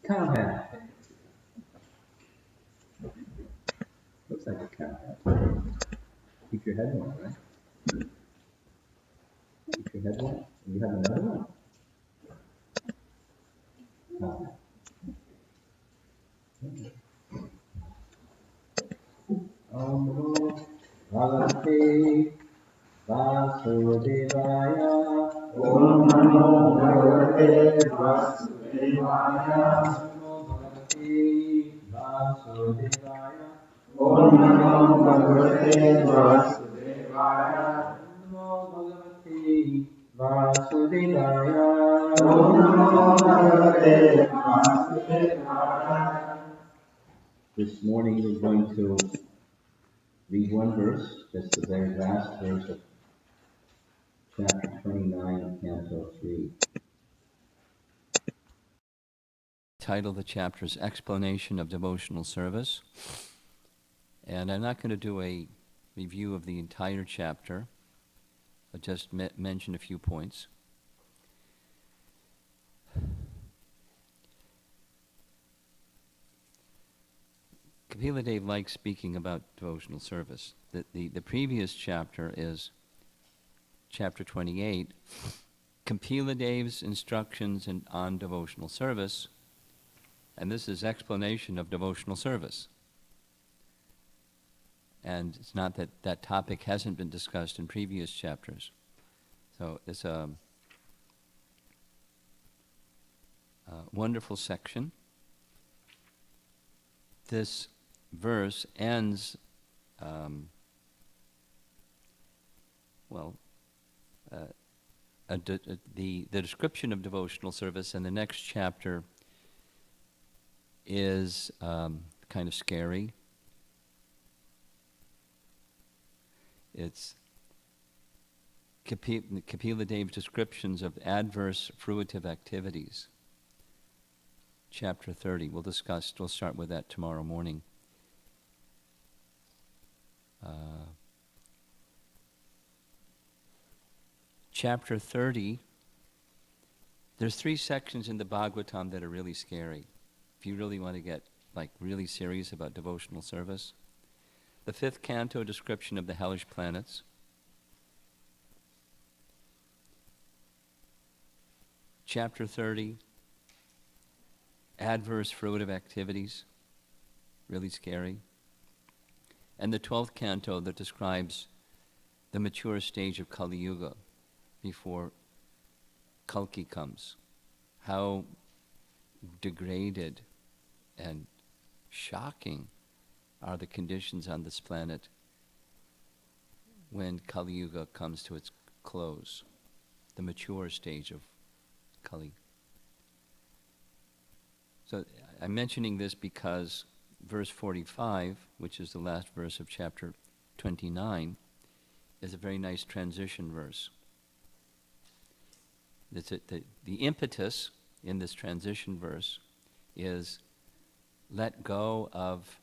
Cow hat. Looks like a cow hat. Keep your head warm, right? Keep your head warm. You have another one? Cow hat. Om Bhagavate Vasudevaya. Om Namo Bhagavate Vasudevaya. Vasudevaya. Om Namo Bhagavate Vasudevaya. Vasudevaya. Om Namo Bhagavate Vasudevaya. This morning we're going to read one verse. That's the very last verse of chapter 29 of Canto 3. Title of the chapter is Explanation of Devotional Service. And I'm not going to do a review of the entire chapter. I'll just mention a few points. Kapila Dev likes speaking about devotional service. The previous chapter is chapter 28, Kapila Dev's instructions on devotional service, and this is explanation of devotional service. And it's not that that topic hasn't been discussed in previous chapters. So it's a wonderful section. This verse ends, the description of devotional service in the next chapter is kind of scary. It's Kapila Dev's descriptions of adverse fruitive activities. Chapter 30. We'll start with that tomorrow morning. Chapter 30, there's 3 sections in the Bhagavatam that are really scary. If you really want to get really serious about devotional service. The 5th canto, description of the hellish planets. Chapter 30, adverse fruitive activities, really scary. And the 12th canto that describes the mature stage of Kali Yuga before Kalki comes. How degraded and shocking are the conditions on this planet when Kali Yuga comes to its close, the mature stage of Kali. So I'm mentioning this because verse 45, which is the last verse of chapter 29, is a very nice transition verse. The impetus in this transition verse is let go of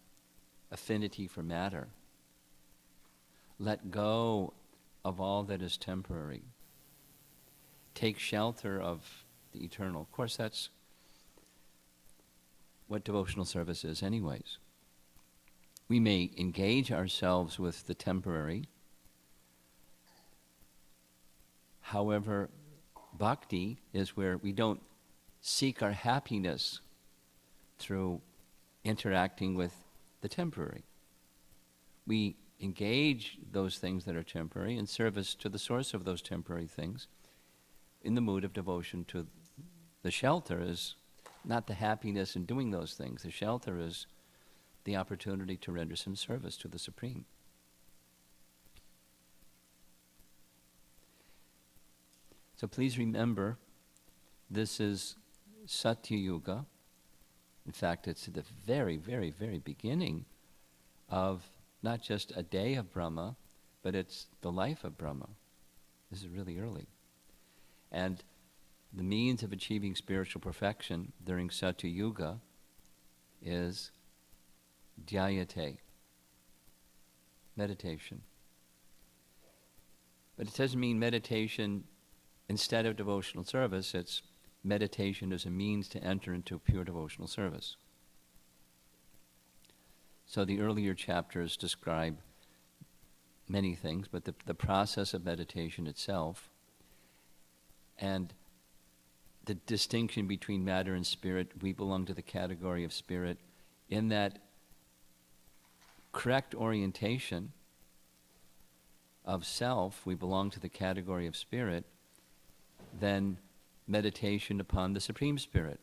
affinity for matter. Let go of all that is temporary. Take shelter of the eternal. Of course, that's what devotional service is anyways. We may engage ourselves with the temporary. However, bhakti is where we don't seek our happiness through interacting with the temporary. We engage those things that are temporary in service to the source of those temporary things in the mood of devotion to the shelter is not the happiness in doing those things. The shelter is the opportunity to render some service to the Supreme. So please remember, this is Satya Yuga. In fact, it's the very, very, very beginning of not just a day of Brahma, but it's the life of Brahma. This is really early. And the means of achieving spiritual perfection during Satya Yuga is dhyayate, meditation. But it doesn't mean meditation instead of devotional service. It's meditation as a means to enter into pure devotional service. So the earlier chapters describe many things, but the process of meditation itself and the distinction between matter and spirit, we belong to the category of spirit. In that correct orientation of self, we belong to the category of spirit, then meditation upon the Supreme Spirit.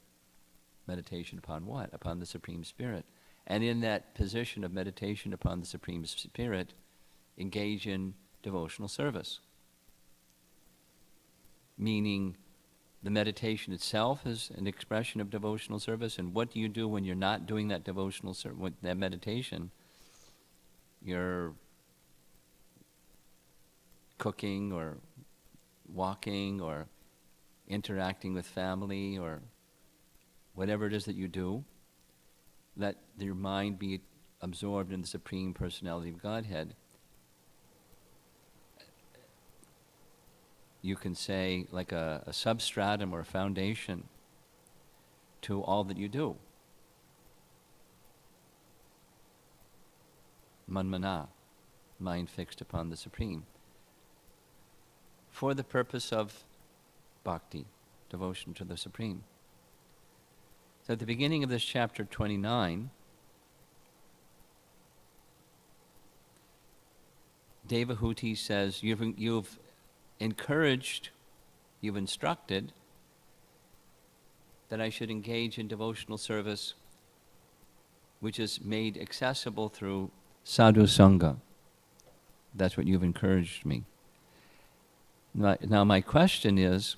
Meditation upon what? Upon the Supreme Spirit. And in that position of meditation upon the Supreme Spirit, engage in devotional service. Meaning the meditation itself is an expression of devotional service, and what do you do when you're not doing that devotional service, that meditation? You're cooking or walking or interacting with family or whatever it is that you do. Let your mind be absorbed in the Supreme Personality of Godhead. You can say like a substratum or a foundation to all that you do. Manmana, mind fixed upon the Supreme. For the purpose of bhakti, devotion to the Supreme. So at the beginning of this chapter 29, Devahuti says, you've encouraged, you've instructed that I should engage in devotional service which is made accessible through sadhu sangha. That's what you've encouraged me. Now my question is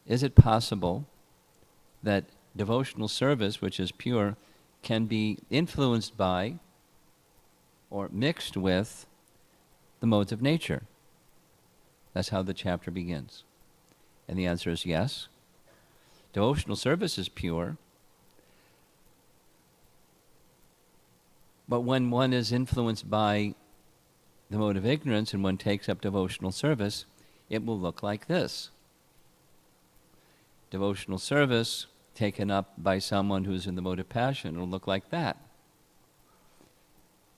it possible that devotional service, which is pure, can be influenced by or mixed with the modes of nature? That's how the chapter begins. And the answer is yes. Devotional service is pure. But when one is influenced by the mode of ignorance and one takes up devotional service, it will look like this. Devotional service taken up by someone who's in the mode of passion will look like that.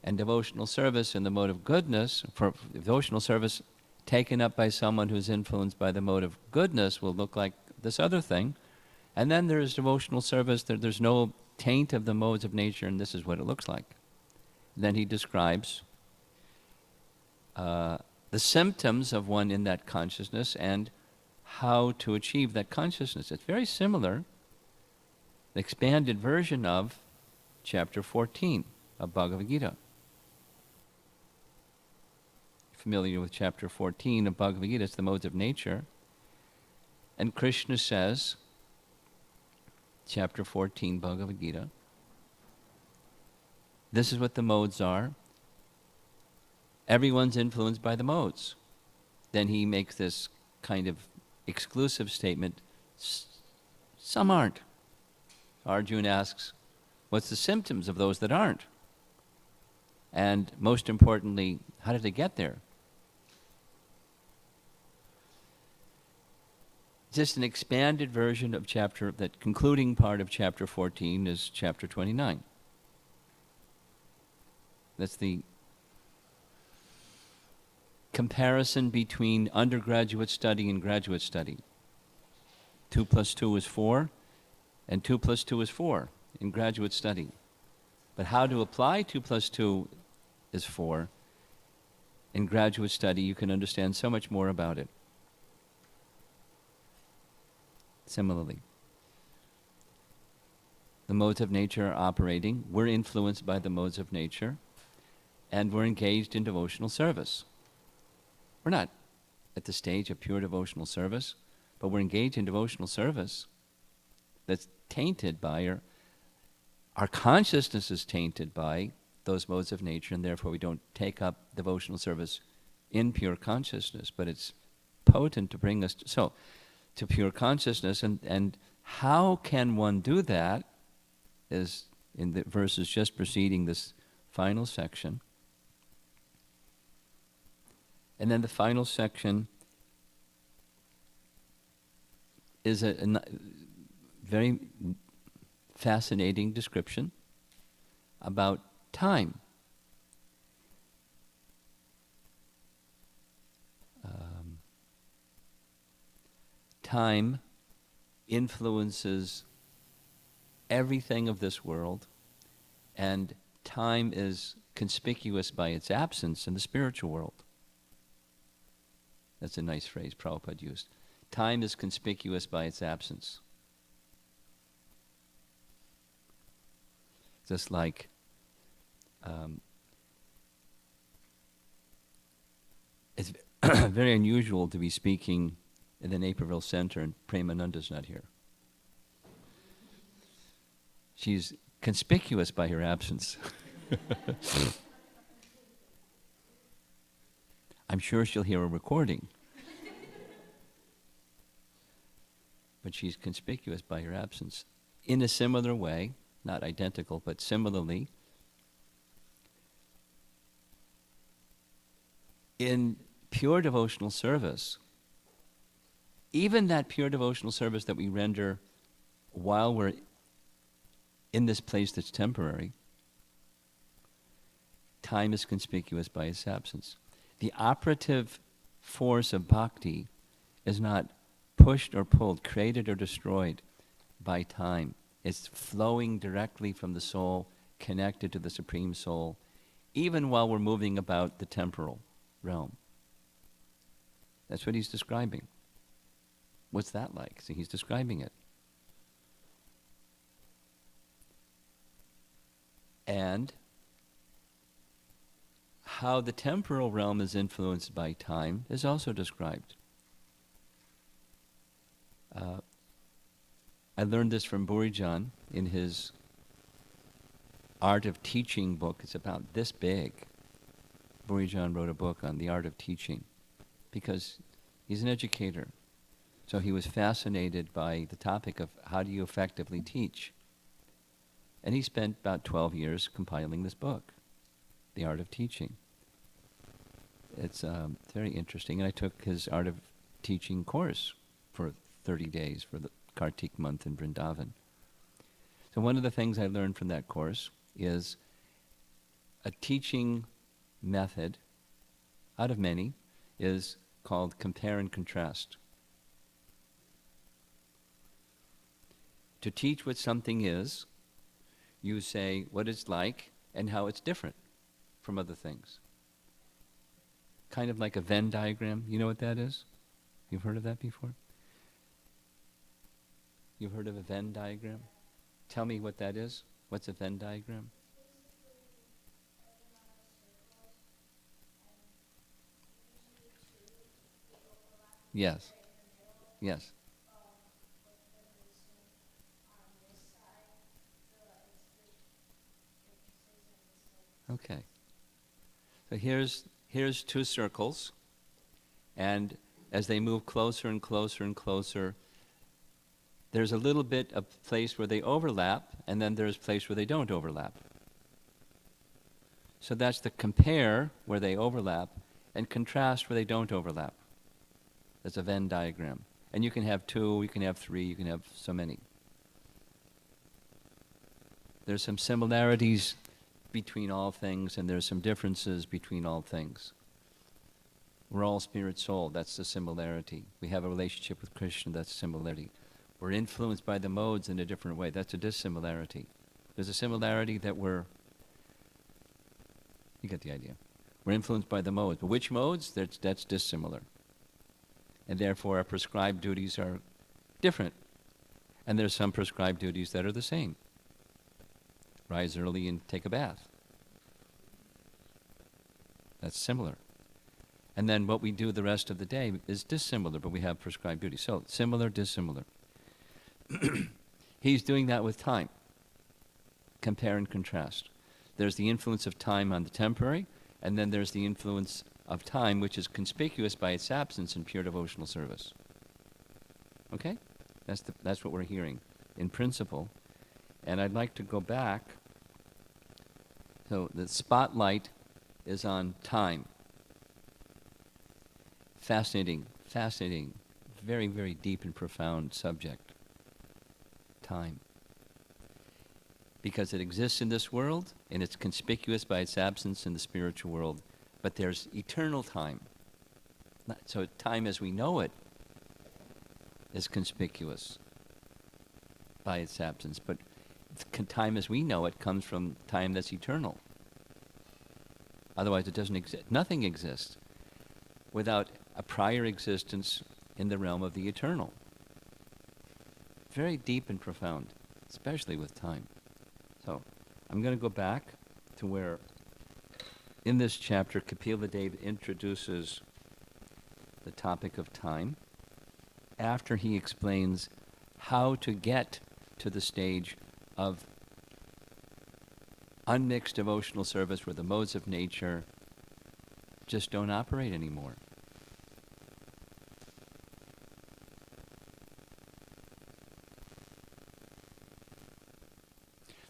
And devotional service in the mode of goodness, for devotional service taken up by someone who's influenced by the mode of goodness will look like this other thing. And then there's devotional service, there's no taint of the modes of nature, and this is what it looks like. Then he describes the symptoms of one in that consciousness and how to achieve that consciousness. It's very similar, the expanded version of chapter 14 of Bhagavad Gita. Familiar with chapter 14 of Bhagavad Gita, it's the modes of nature. And Krishna says, chapter 14 Bhagavad Gita, this is what the modes are. Everyone's influenced by the modes. Then he makes this kind of exclusive statement, some aren't. Arjuna asks, what's the symptoms of those that aren't? And most importantly, how did they get there? Just an expanded version of that concluding part of chapter 14 is chapter 29. That's the comparison between undergraduate study and graduate study. 2 plus 2 is 4, and 2 plus 2 is 4 in graduate study. But how to apply 2 plus 2 is 4. In graduate study, you can understand so much more about it. Similarly, the modes of nature are operating. We're influenced by the modes of nature, and we're engaged in devotional service. We're not at the stage of pure devotional service, but we're engaged in devotional service that's tainted by, our consciousness is tainted by those modes of nature, and therefore we don't take up devotional service in pure consciousness, but it's potent to bring us to pure consciousness. And how can one do that is in the verses just preceding this final section. And then the final section is a very fascinating description about time. Time influences everything of this world, and time is conspicuous by its absence in the spiritual world. That's a nice phrase Prabhupada used. Time is conspicuous by its absence. Just like it's very unusual to be speaking in the Naperville Center and Premananda's not here. She's conspicuous by her absence. I'm sure she'll hear a recording. But she's conspicuous by her absence. In a similar way, not identical, but similarly, in pure devotional service, even that pure devotional service that we render while we're in this place that's temporary, time is conspicuous by its absence. The operative force of bhakti is not pushed or pulled, created or destroyed by time. It's flowing directly from the soul, connected to the Supreme Soul, even while we're moving about the temporal realm. That's what he's describing. What's that like? See, he's describing it. And how the temporal realm is influenced by time is also described. I learned this from Burijan in his Art of Teaching book. It's about this big. Burijan wrote a book on the art of teaching because he's an educator. So he was fascinated by the topic of how do you effectively teach. And he spent about 12 years compiling this book, The Art of Teaching. It's very interesting. And I took his Art of Teaching course for 30 days for the Kartik month in Vrindavan. So one of the things I learned from that course is a teaching method, out of many, is called compare and contrast. To teach what something is, you say what it's like and how it's different from other things. Kind of like a Venn diagram. You know what that is? You've heard of that before? You've heard of a Venn diagram? Tell me what that is. What's a Venn diagram? Yes. Yes. Okay. So here's two circles, and as they move closer and closer and closer, there's a little bit of place where they overlap, and then there's place where they don't overlap. So that's the compare where they overlap, and contrast where they don't overlap. That's a Venn diagram. And you can have two, you can have three, you can have so many. There's some similarities between all things, and there's some differences between all things. We're all spirit soul, that's the similarity. We have a relationship with Krishna, that's similarity. We're influenced by the modes in a different way, that's a dissimilarity. There's a similarity that you get the idea. We're influenced by the modes, but which modes? That's dissimilar. And therefore our prescribed duties are different. And there's some prescribed duties that are the same. Rise early and take a bath. That's similar. And then what we do the rest of the day is dissimilar, but we have prescribed duties. So similar, dissimilar. He's doing that with time. Compare and contrast. There's the influence of time on the temporary, and then there's the influence of time which is conspicuous by its absence in pure devotional service. Okay? That's what we're hearing in principle. And I'd like to go back. So the spotlight is on time. Fascinating, very, very deep and profound subject, time. Because it exists in this world, and it's conspicuous by its absence in the spiritual world, but there's eternal time. So time as we know it is conspicuous by its absence, but time as we know it comes from time that's eternal. Otherwise it doesn't exist. Nothing exists without a prior existence in the realm of the eternal. Very deep and profound, especially with time. So I'm going to go back to where in this chapter Kapila Deva introduces the topic of time after he explains how to get to the stage of unmixed devotional service where the modes of nature just don't operate anymore.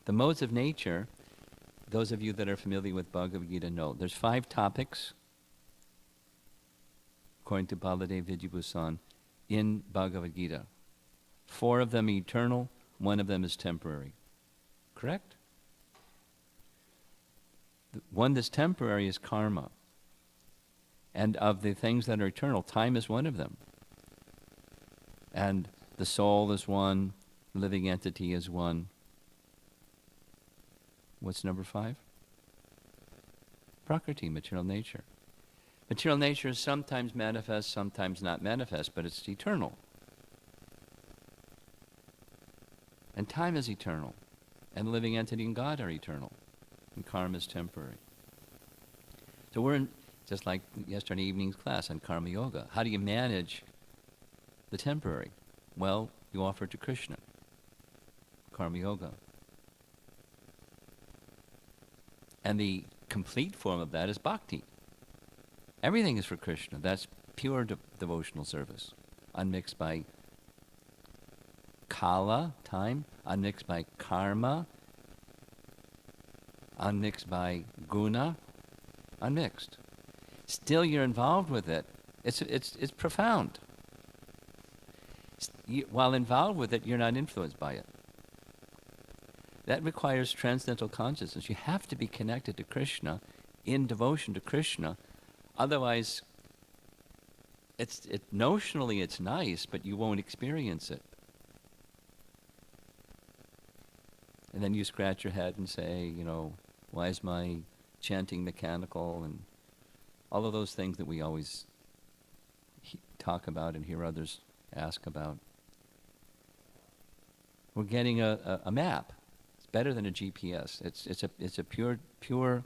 The modes of nature, those of you that are familiar with Bhagavad Gita know, there's 5 topics, according to Baladev Vidyabhusan, in Bhagavad Gita. 4 of them eternal, 1 of them is temporary. Correct? The one that's temporary is karma. And of the things that are eternal, time is one of them. And the soul is one, living entity is one. What's number 5? Prakriti, material nature. Material nature is sometimes manifest, sometimes not manifest, but it's eternal. And time is eternal. And the living entity and God are eternal. And karma is temporary. So we're in, just like yesterday evening's class on karma yoga. How do you manage the temporary? Well, you offer it to Krishna. Karma yoga. And the complete form of that is bhakti. Everything is for Krishna. That's pure devotional service, unmixed by kala, time, unmixed by karma, unmixed by guna, unmixed. Still, you're involved with it. It's profound. While involved with it, you're not influenced by it. That requires transcendental consciousness. You have to be connected to Krishna, in devotion to Krishna. Otherwise, notionally it's nice, but you won't experience it. And then you scratch your head and say, why is my chanting mechanical? And all of those things that we always talk about and hear others ask about. We're getting a map. It's better than a GPS. It's a pure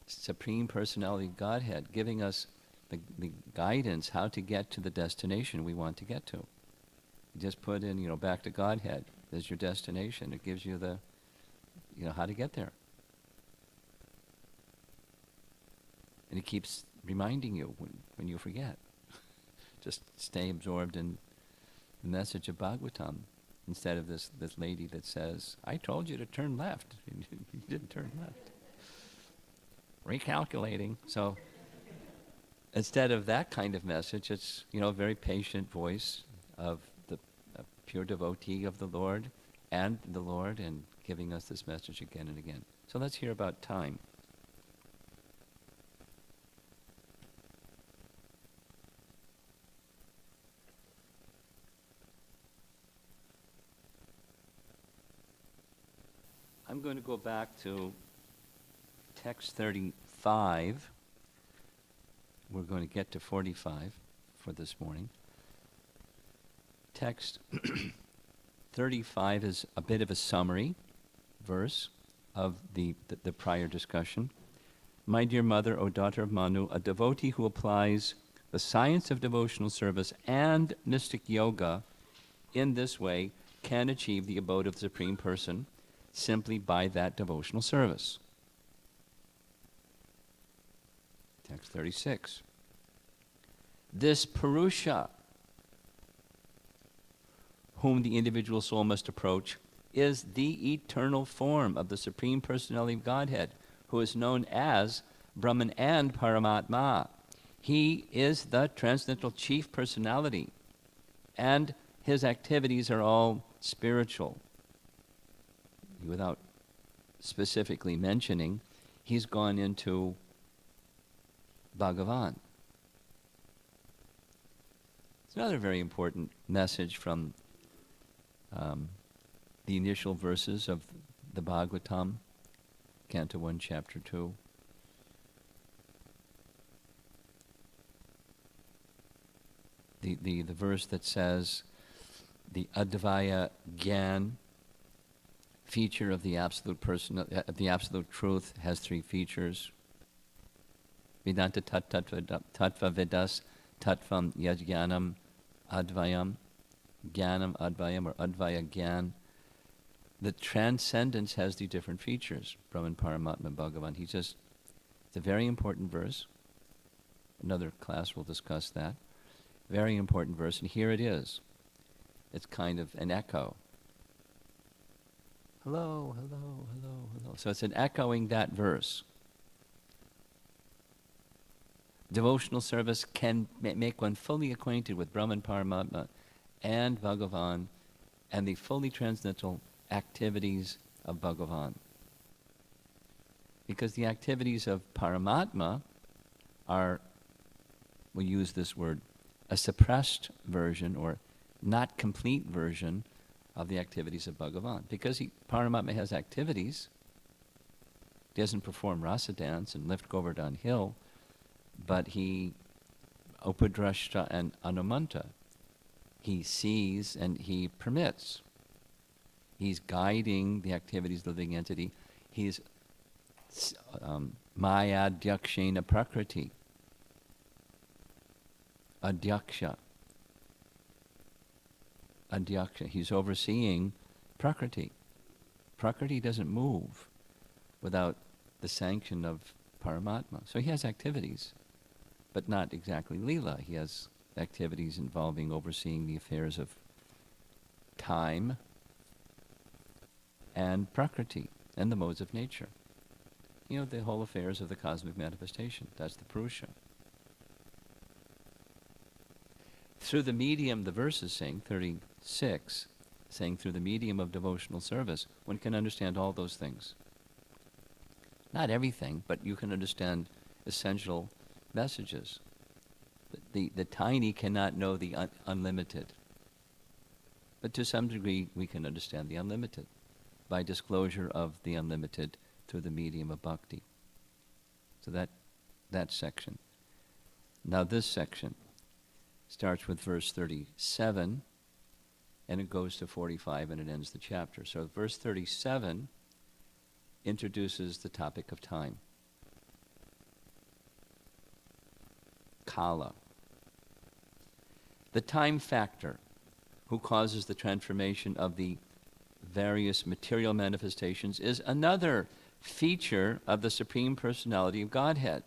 Supreme Personality Godhead giving us the guidance how to get to the destination we want to get to. You just put in, back to Godhead. There's your destination. It gives you the, how to get there. And it keeps reminding you when you forget. Just stay absorbed in the message of Bhagavatam instead of this lady that says, I told you to turn left. You didn't turn left. Recalculating. So instead of that kind of message, it's, a very patient voice of the pure devotee of the Lord and giving us this message again and again. So let's hear about time. I'm going to go back to text 35. We're going to get to 45 for this morning. Text 35 is a bit of a summary verse of the prior discussion. My dear mother, O daughter of Manu, a devotee who applies the science of devotional service and mystic yoga in this way can achieve the abode of the Supreme Person simply by that devotional service. Text 36. This Purusha, whom the individual soul must approach, is the eternal form of the Supreme Personality of Godhead, who is known as Brahman and Paramatma. He is the transcendental chief personality and his activities are all spiritual. Without specifically mentioning, he's gone into Bhagavan. It's another very important message from the initial verses of the Bhagavatam, Canto 1, Chapter 2. The verse that says, the Advaya Gyan, feature of the absolute person, the absolute truth, has three features. Vedanta tattva vedas tattvam yajnanam advayam, jnanam advayam, or advaya gyan. The transcendence has the different features, Brahman, Paramatma, Bhagavan. It's a very important verse. Another class will discuss that. Very important verse, and here it is. It's kind of an echo. Hello, hello, hello, hello. So it's an echoing that verse. Devotional service can make one fully acquainted with Brahman, Paramatma, and Bhagavan, and the fully transcendental activities of Bhagavan. Because the activities of Paramatma are, we'll use this word, a suppressed version or not complete version of the activities of Bhagavan. Because Paramatma has activities, he doesn't perform rasa dance and lift Govardhan hill, but he upadrashta and anumanta. He sees and he permits. He's guiding the activities of the living entity. He's maya dyakshena prakriti. Adyaksha. He's overseeing Prakriti. Prakriti doesn't move without the sanction of Paramatma. So he has activities, but not exactly Leela. He has activities involving overseeing the affairs of time and Prakriti and the modes of nature. You know, the whole affairs of the cosmic manifestation. That's the Purusha. Through the medium, the verse is saying, 36, saying through the medium of devotional service, one can understand all those things. Not everything, but you can understand essential messages. The tiny cannot know the unlimited. But to some degree, we can understand the unlimited by disclosure of the unlimited through the medium of bhakti. So that section. Now this section starts with verse 37, and it goes to 45, and it ends the chapter. So verse 37 introduces the topic of time. Kala. The time factor, who causes the transformation of the various material manifestations, is another feature of the Supreme Personality of Godhead.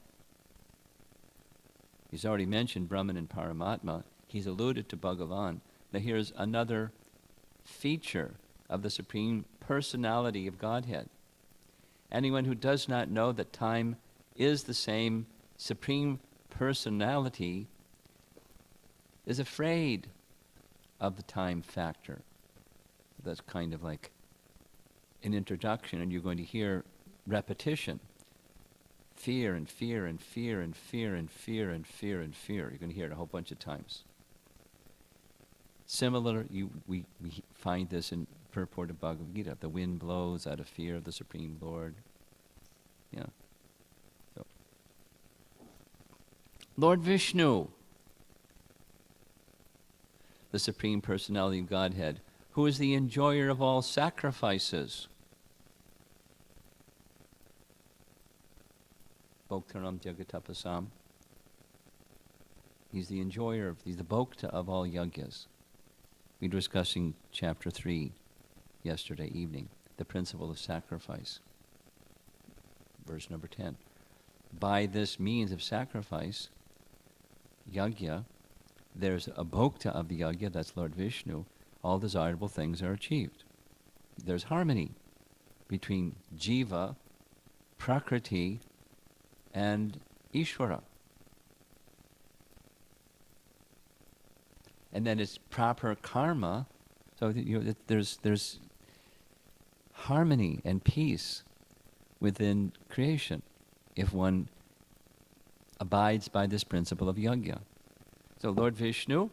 He's already mentioned Brahman and Paramatma. He's alluded to Bhagavan. Now here's another feature of the Supreme Personality of Godhead. Anyone who does not know that time is the same Supreme Personality is afraid of the time factor. That's kind of like an introduction, and you're going to hear repetition. Fear and fear and fear and fear and fear and fear and fear. You're going to hear it a whole bunch of times. Similar, we find this in purport of Bhagavad Gita. The wind blows out of fear of the Supreme Lord. Yeah. So. Lord Vishnu, the Supreme Personality of Godhead, who is the enjoyer of all sacrifices. Bhoktaram Jagatapasam. He's the enjoyer, he's the Bhokta of all yajnas. We were discussing chapter 3 yesterday evening, the principle of sacrifice. Verse number 10. By this means of sacrifice, yajna, there's a Bhokta of the yajna, that's Lord Vishnu, all desirable things are achieved. There's harmony between jiva, prakriti, and Ishvara. and then it's proper karma. So there's harmony and peace within creation if one abides by this principle of yajna. So Lord Vishnu,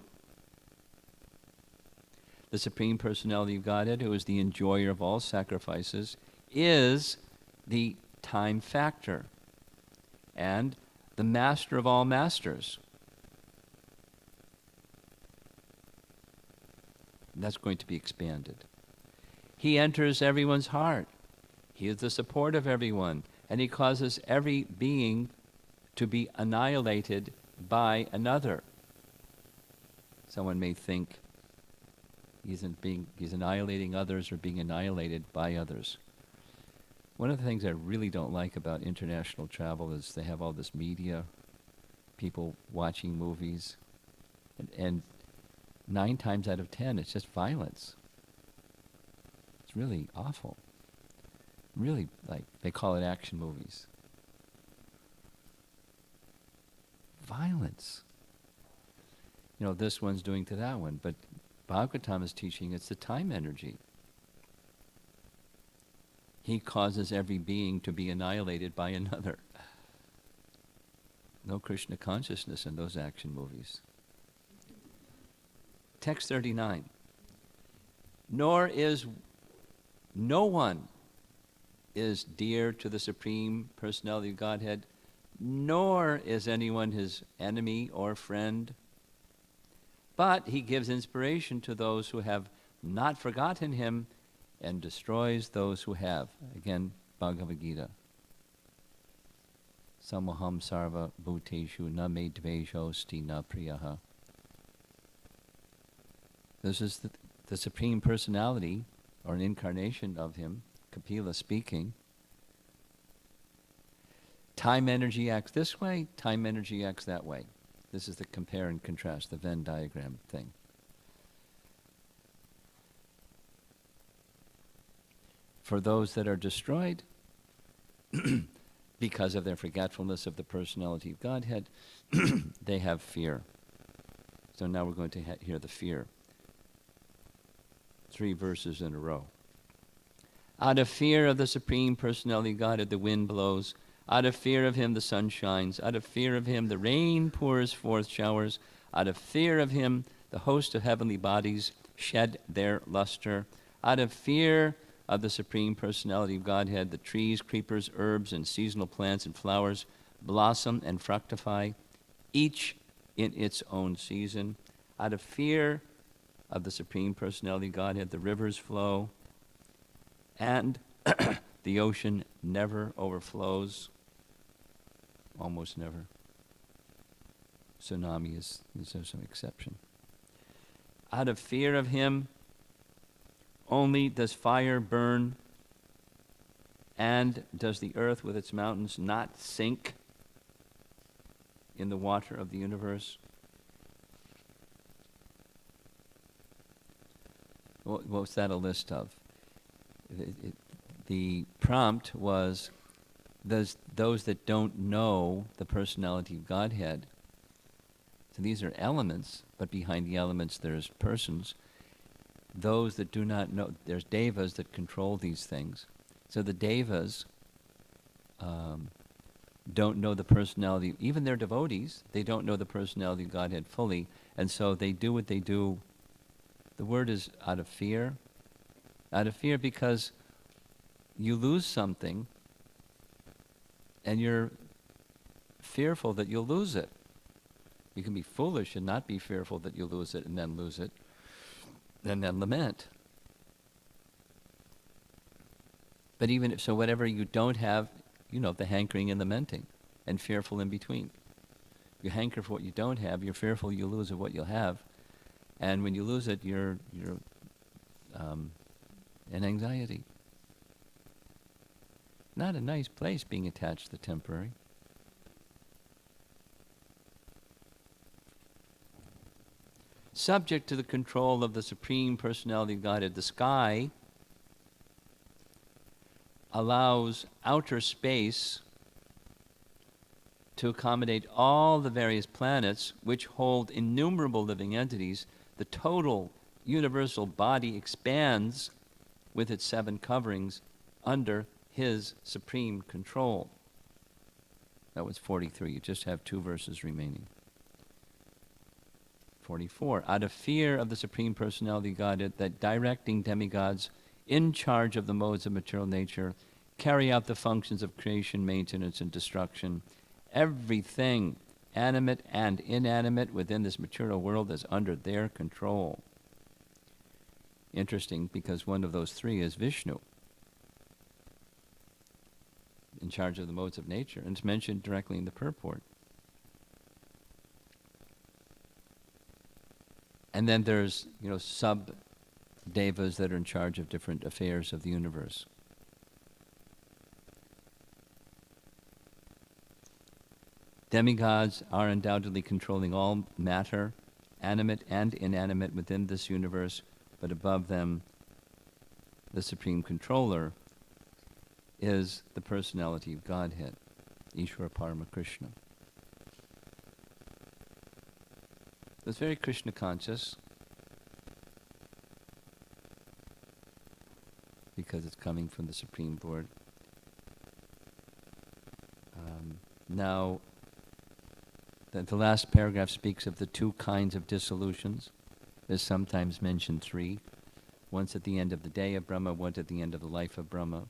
the Supreme Personality of Godhead, who is the enjoyer of all sacrifices, is the time factor and the master of all masters. That's going to be expanded. He enters everyone's heart. He is the support of everyone, and he causes every being to be annihilated by another. Someone may think he's annihilating others or being annihilated by others. One of the things I really don't like about international travel is they have all this media, people watching movies, and 9 times out of 10, it's just violence. It's really awful. Really, like, they call it action movies. Violence. You know, this one's doing to that one, but Bhagavatam is teaching it's the time energy. He causes every being to be annihilated by another. No Krishna consciousness in those action movies. Text 39. Nor is no one is dear to the Supreme Personality of Godhead, nor is anyone his enemy or friend. But he gives inspiration to those who have not forgotten him and destroys those who have. Again, Bhagavad Gita. Samoham sarva bhuteshu na me dvejosti na priyaha. This is the Supreme Personality, or an incarnation of him, Kapila speaking. Time energy acts this way, time energy acts that way. This is the compare and contrast, the Venn diagram thing. For those that are destroyed, because of their forgetfulness of the personality of Godhead, they have fear. So now we're going to hear the fear. 3 verses in a row. Out of fear of the Supreme Personality of Godhead, the wind blows. Out of fear of him, the sun shines. Out of fear of him, the rain pours forth showers. Out of fear of him, the host of heavenly bodies shed their luster. Out of fear of the Supreme Personality of Godhead, the trees, creepers, herbs, and seasonal plants and flowers blossom and fructify, each in its own season. Out of fear of the Supreme Personality of Godhead, the rivers flow, and the ocean never overflows, almost never. Tsunami is some exception. Out of fear of him, only does fire burn, and does the earth with its mountains not sink in the water of the universe. What's that a list of? The prompt was, those that don't know the personality of Godhead. So these are elements, but behind the elements there's persons. Those that do not know, there's devas that control these things. So the devas don't know the personality, even their devotees, they don't know the personality of Godhead fully, and so they do what they do. The word is out of fear. Out of fear because you lose something and you're fearful that you'll lose it. You can be foolish and not be fearful that you'll lose it and then lose it, and then lament. But even if, so whatever you don't have, you know, the hankering and lamenting, and fearful in between. You hanker for what you don't have, you're fearful you lose what you'll have, and when you lose it, you're in anxiety. Not a nice place being attached to the temporary. Subject to the control of the Supreme Personality of Godhead, the sky allows outer space to accommodate all the various planets which hold innumerable living entities the total universal body expands with its 7 coverings under his supreme control. That was 43. You just have 2 verses remaining. 44. Out of fear of the Supreme Personality of Godhead, that directing demigods in charge of the modes of material nature carry out the functions of creation, maintenance, and destruction. Everything, animate and inanimate, within this material world is under their control. Interesting, because one of those 3 is Vishnu, in charge of the modes of nature, and it's mentioned directly in the purport. And then there's, sub-devas that are in charge of different affairs of the universe. Demigods are undoubtedly controlling all matter, animate and inanimate, within this universe, but above them, the Supreme Controller is the personality of Godhead, Ishvara Parama Krishna. It's very Krishna conscious, because it's coming from the Supreme Lord. Now, the last paragraph speaks of the 2 kinds of dissolutions. There's sometimes mentioned 3. Once at the end of the day of Brahma, once at the end of the life of Brahma.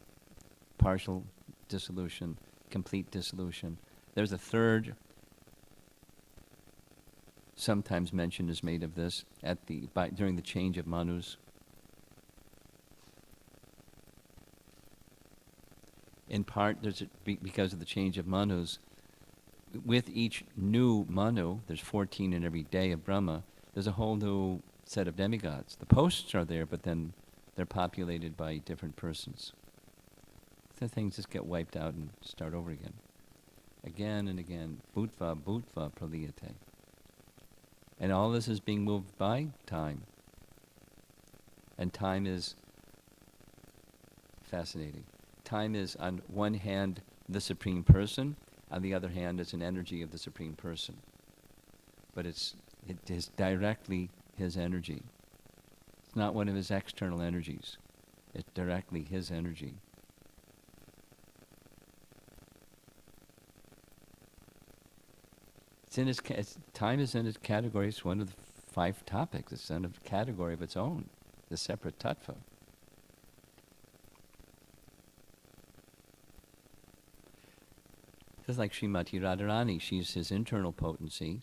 Partial dissolution, complete dissolution. There's a 3rd, sometimes mention is made of this during the change of Manus. In part, because of the change of Manus, with each new Manu, there's 14 in every day of Brahma, there's a whole new set of demigods. The posts are there, but then they're populated by different persons. The things just get wiped out and start over again. Again and again. Bhutva, bhutva, praliyate. And all this is being moved by time. And time is fascinating. Time is, on one hand, the Supreme Person. On the other hand, it's an energy of the Supreme Person. But it is directly his energy. It's not one of his external energies. It's directly his energy. Time is in its category. It's one of the 5 topics. It's in a category of its own, the separate tattva. Just like Srimati Radharani, she's his internal potency.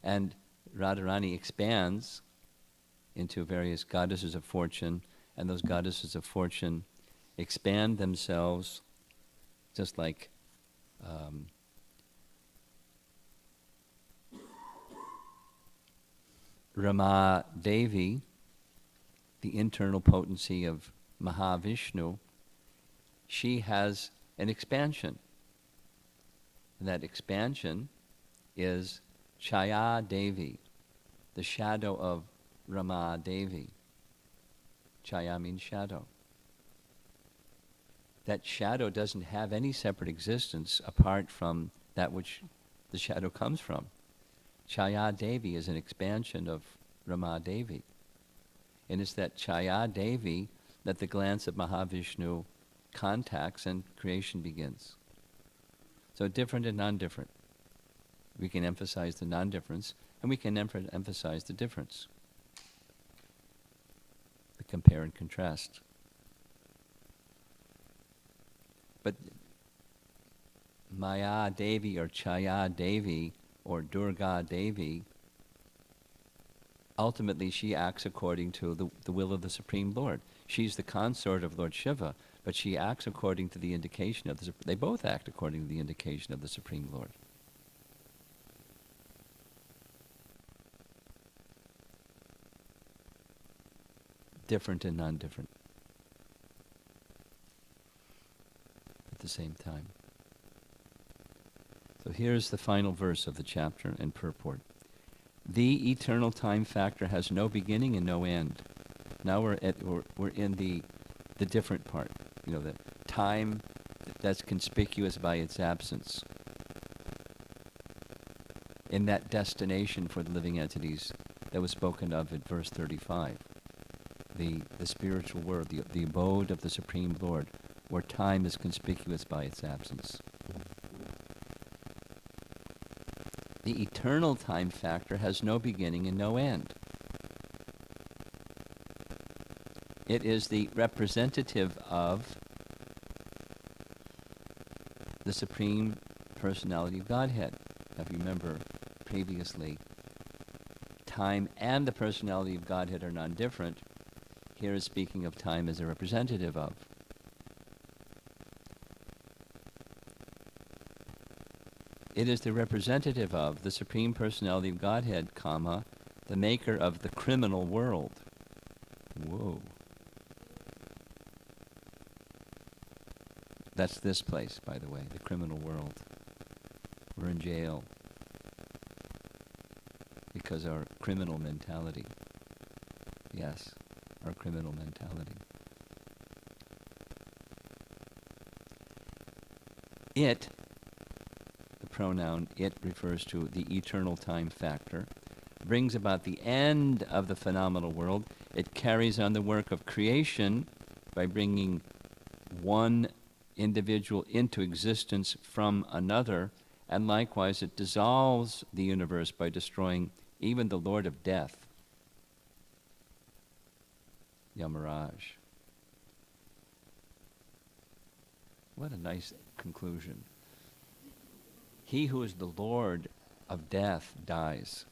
And Radharani expands into various goddesses of fortune, and those goddesses of fortune expand themselves just like Rama Devi, the internal potency of Mahavishnu. She has an expansion. And that expansion is Chaya Devi, the shadow of Rama Devi. Chaya means shadow. That shadow doesn't have any separate existence apart from that which the shadow comes from. Chaya Devi is an expansion of Rama Devi. And it's that Chaya Devi that the glance of Mahavishnu contacts and creation begins. So different and non-different. We can emphasize the non-difference, and we can emphasize the difference. The compare and contrast. But Maya Devi or Chaya Devi or Durga Devi, ultimately she acts according to the will of the Supreme Lord. She's the consort of Lord Shiva, but she acts according to the indication of they both act according to the indication of the Supreme Lord. Different and non-different at the same time. So here's the final verse of the chapter and purport. The eternal time factor has no beginning and no end. Now we're in the different part. The time that's conspicuous by its absence. In that destination for the living entities, that was spoken of in verse 35. The spiritual world, the abode of the Supreme Lord, where time is conspicuous by its absence. The eternal time factor has no beginning and no end. It is the representative of the Supreme Personality of Godhead. Now, if you remember previously, time and the Personality of Godhead are non-different. Here is speaking of time as a representative of. It is the representative of the Supreme Personality of Godhead, comma, the maker of the criminal world. Whoa. That's this place, by the way, the criminal world. We're in jail because our criminal mentality. Yes, our criminal mentality. It, the pronoun it refers to the eternal time factor, brings about the end of the phenomenal world. It carries on the work of creation by bringing one individual into existence from another, and likewise it dissolves the universe by destroying even the Lord of Death, Yamaraj. What a nice conclusion. He who is the Lord of Death dies,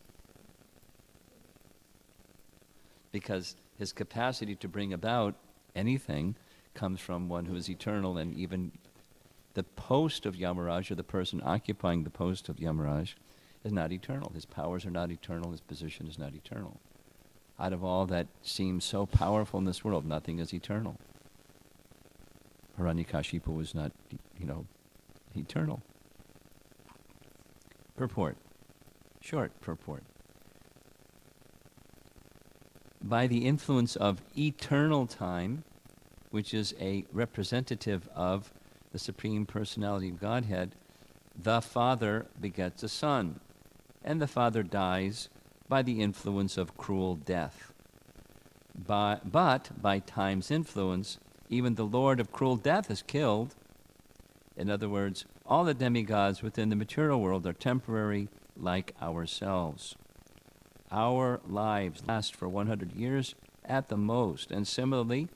because his capacity to bring about anything comes from one who is eternal, and even the post of Yamaraj, or the person occupying the post of Yamaraj, is not eternal. His powers are not eternal. His position is not eternal. Out of all that seems so powerful in this world, nothing is eternal. Hiranyakashipu was not, eternal. Purport. Short purport. By the influence of eternal time, which is a representative of the Supreme Personality of Godhead, the Father begets a Son, and the Father dies by the influence of cruel death. But by time's influence, even the Lord of cruel death is killed. In other words, all the demigods within the material world are temporary, like ourselves. Our lives last for 100 years at the most, and similarly,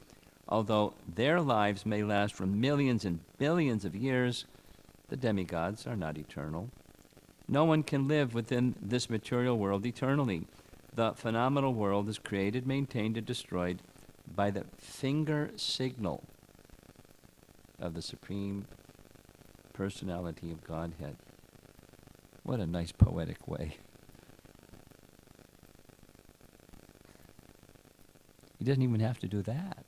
although their lives may last for millions and billions of years, the demigods are not eternal. No one can live within this material world eternally. The phenomenal world is created, maintained, and destroyed by the finger signal of the Supreme Personality of Godhead. What a nice poetic way. He doesn't even have to do that.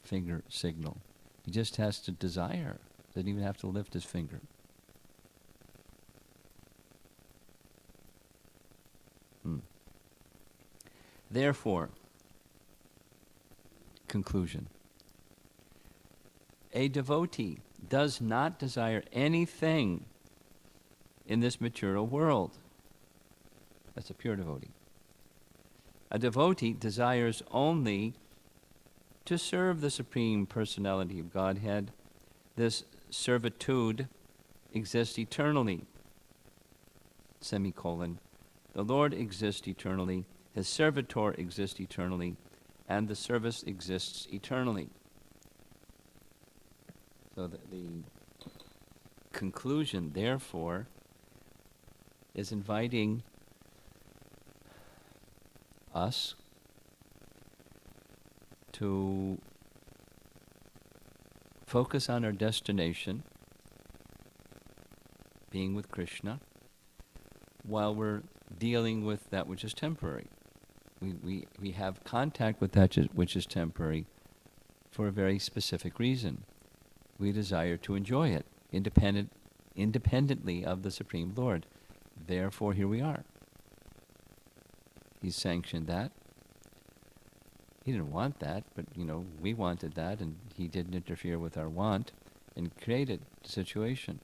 Finger signal. He just has to desire. Doesn't even have to lift his finger. Therefore, conclusion. A devotee does not desire anything in this material world. That's a pure devotee. A devotee desires only to serve the Supreme Personality of Godhead. This servitude exists eternally. Semicolon. The Lord exists eternally. His servitor exists eternally. And the service exists eternally. So the conclusion, therefore, is inviting us to focus on our destination, being with Krishna, while we're dealing with that which is temporary. We have contact with that which is temporary for a very specific reason. We desire to enjoy it independently of the Supreme Lord. Therefore, here we are. He sanctioned that. He didn't want that, but, we wanted that, and he didn't interfere with our want and created the situation.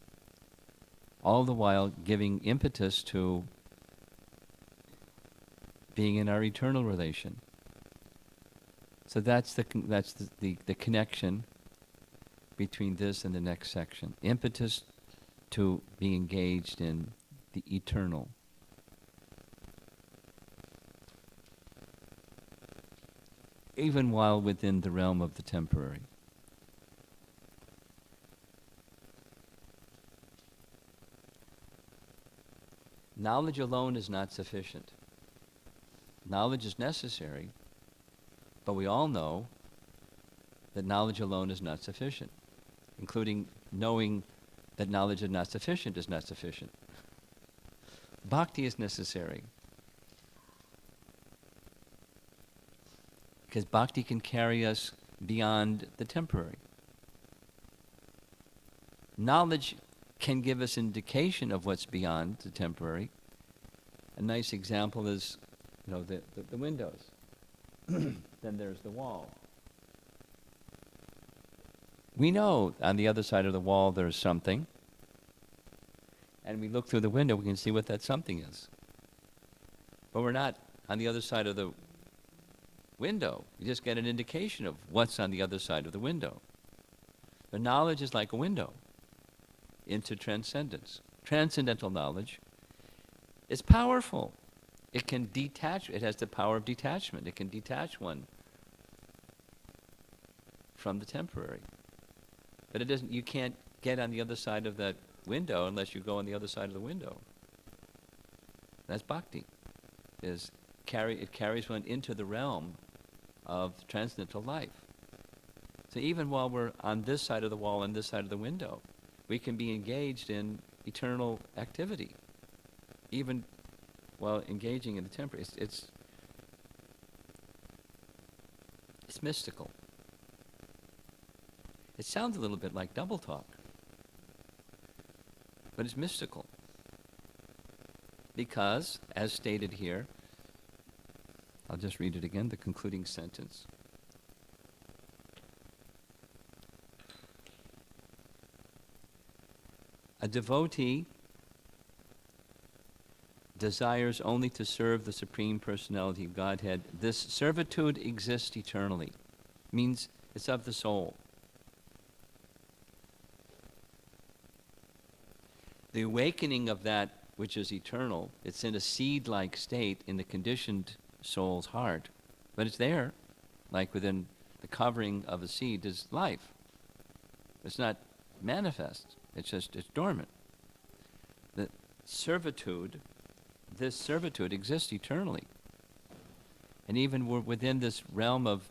All the while giving impetus to being in our eternal relation. So that's the connection between this and the next section. Impetus to be engaged in the eternal. Even while within the realm of the temporary. Knowledge alone is not sufficient. Knowledge is necessary, but we all know that knowledge alone is not sufficient, including knowing that knowledge is not sufficient is not sufficient. Bhakti is necessary, because bhakti can carry us beyond the temporary. Knowledge can give us indication of what's beyond the temporary. A nice example is, the windows. Then there's the wall. We know on the other side of the wall there's something, and we look through the window, we can see what that something is. But we're not on the other side of the window. We just get an indication of what's on the other side of the window. The knowledge is like a window into transcendence. Transcendental knowledge is powerful. It can detach, it has the power of detachment. It can detach one from the temporary. But it doesn't, you can't get on the other side of that window unless you go on the other side of the window. That's bhakti. It carries one into the realm of transcendental life. So even while we're on this side of the wall and this side of the window, we can be engaged in eternal activity, even while engaging in the temporary. It's mystical. It sounds a little bit like double talk, but it's mystical. Because, as stated here, I'll just read it again, the concluding sentence. A devotee desires only to serve the Supreme Personality of Godhead. This servitude exists eternally. Means it's of the soul. The awakening of that which is eternal, it's in a seed-like state in the conditioned soul's heart, but it's there, like within the covering of a seed is life. It's not manifest. It's dormant. The servitude, this servitude exists eternally. And even within this realm of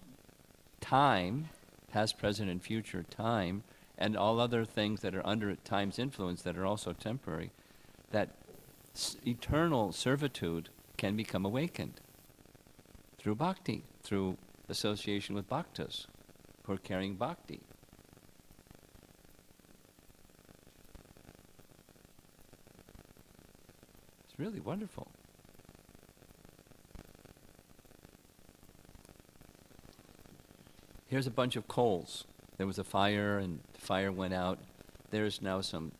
time, past, present, and future time, and all other things that are under time's influence that are also temporary, that eternal servitude can become awakened through bhakti, through association with bhaktas who are carrying bhakti. It's really wonderful. Here's a bunch of coals. There was a fire, and the fire went out. There's now some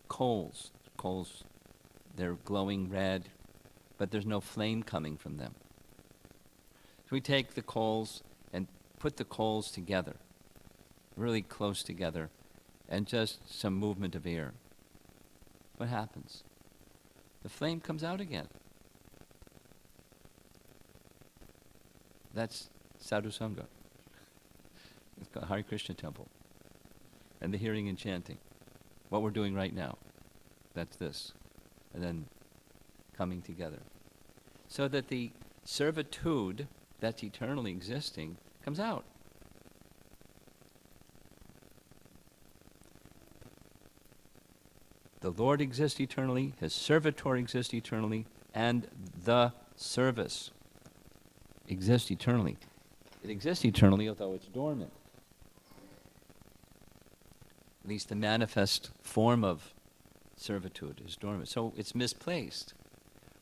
coals. Coals, they're glowing red, but there's no flame coming from them. So we take the coals and put the coals together, really close together, and just some movement of air. What happens? The flame comes out again. That's Sadhu Sangha. It's called Hare Krishna Temple. And the hearing and chanting. What we're doing right now. That's this. And then coming together. So that the servitude that's eternally existing comes out. The Lord exists eternally, His servitor exists eternally, and the service exists eternally. It exists eternally, although it's dormant. At least the manifest form of servitude is dormant. So it's misplaced.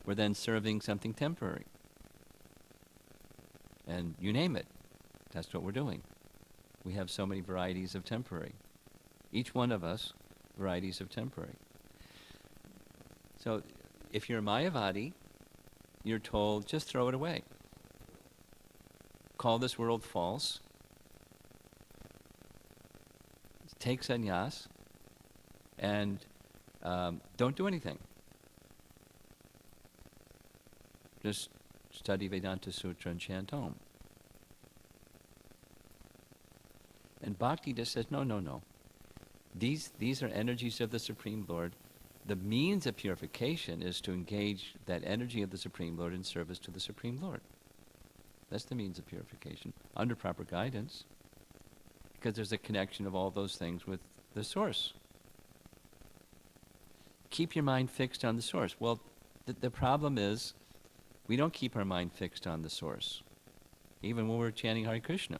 We're then serving something temporary. And you name it. That's what we're doing. We have so many varieties of temporary. Each one of us, varieties of temporary. So if you're a Mayavadi, you're told, just throw it away. Call this world false. Take sannyas and don't do anything. Just study Vedanta Sutra and chant Om. And Bhakti just says, no, no, no. These are energies of the Supreme Lord. The means of purification is to engage that energy of the Supreme Lord in service to the Supreme Lord. That's the means of purification, under proper guidance, because there's a connection of all those things with the source. Keep your mind fixed on the source. Well, the problem is, we don't keep our mind fixed on the source. Even when we're chanting Hare Krishna,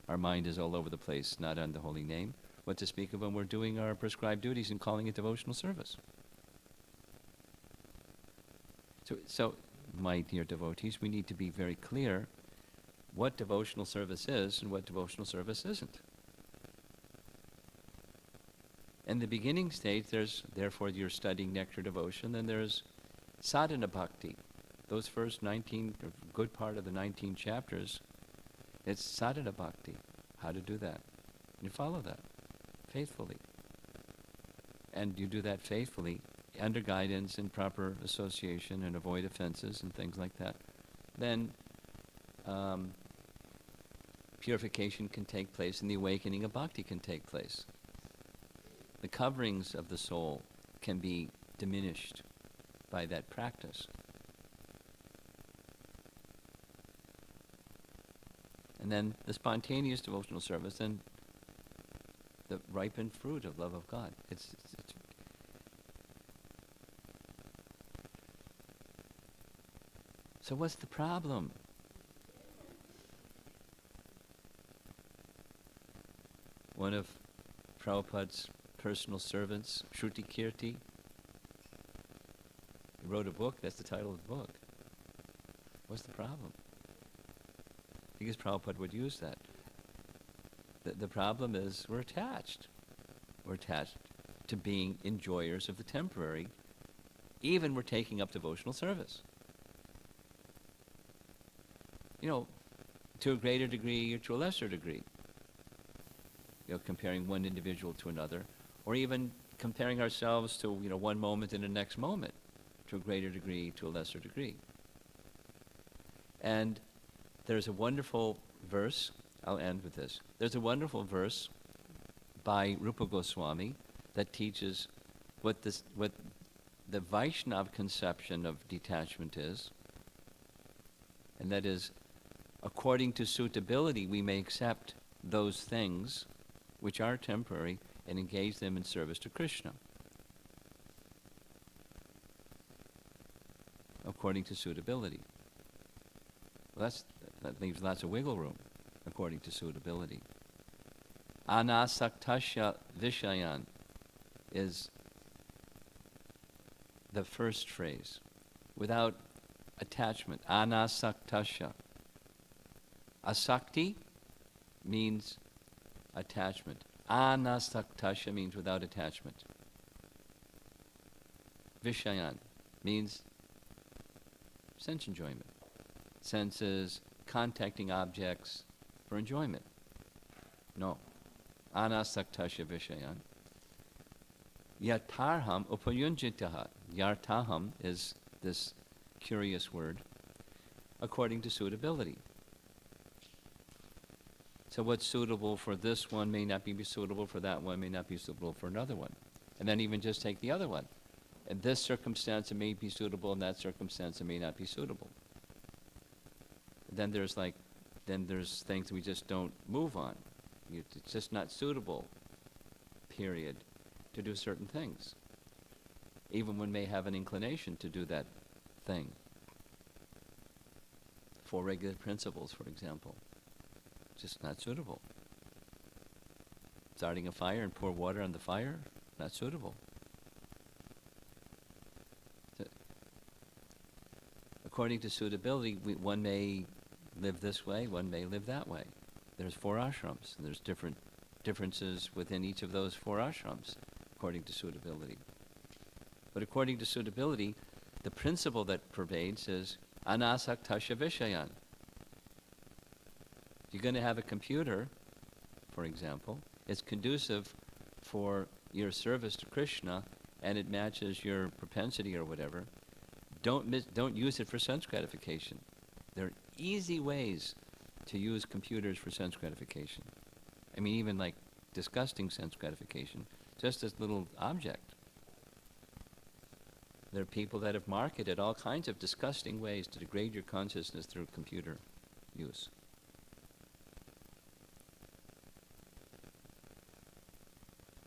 our mind is all over the place, not on the holy name. What to speak of when we're doing our prescribed duties and calling it devotional service. So, my dear devotees, we need to be very clear what devotional service is and what devotional service isn't. In the beginning stage, therefore you're studying nectar devotion, then there's sadhana bhakti. Those first 19, a good part of the 19 chapters, it's sadhana bhakti, how to do that. And you follow that faithfully. And you do that faithfully, under guidance and proper association, and avoid offenses and things like that. Then purification can take place and the awakening of bhakti can take place. The coverings of the soul can be diminished by that practice. And then the spontaneous devotional service and the ripened fruit of love of God. It's so what's the problem? One of Prabhupada's personal servants, Shruti Kirti, wrote a book. That's the title of the book. What's the problem? Because Prabhupada would use that. The problem is we're attached. We're attached to being enjoyers of the temporary, even we're taking up devotional service. To a greater degree or to a lesser degree. Comparing one individual to another, or even comparing ourselves to, one moment and the next moment, to a greater degree, to a lesser degree. And there's a wonderful verse, I'll end with this. There's a wonderful verse by Rupa Goswami that teaches what the Vaishnava conception of detachment is, and that is, according to suitability, we may accept those things which are temporary and engage them in service to Krishna. According to suitability. Well, that leaves lots of wiggle room, according to suitability. Anasaktasya vishayan is the first phrase. Without attachment. Anasaktasya. Asakti means attachment. Anasaktasya means without attachment. Vishayan means sense enjoyment. Senses, contacting objects for enjoyment. No. Anasaktasya vishayan. Yatarham upayunjitaha. Yartaham is this curious word, according to suitability. So what's suitable for this one may not be suitable for that one, may not be suitable for another one. And then even just take the other one. In this circumstance it may be suitable, in that circumstance it may not be suitable. Then there's things we just don't move on. It's just not suitable, period, to do certain things. Even one may have an inclination to do that thing. 4 regular principles, for example. Just not suitable. Starting a fire and pour water on the fire, not suitable. So, according to suitability, one may live this way, one may live that way. There's 4 ashrams, and there's differences within each of those 4 ashrams, according to suitability. But according to suitability, the principle that pervades is Anasaktasya vishayan. If you're going to have a computer, for example, it's conducive for your service to Krishna and it matches your propensity or whatever, don't use it for sense gratification. There are easy ways to use computers for sense gratification. I mean, even like disgusting sense gratification, just as little object. There are people that have marketed all kinds of disgusting ways to degrade your consciousness through computer use.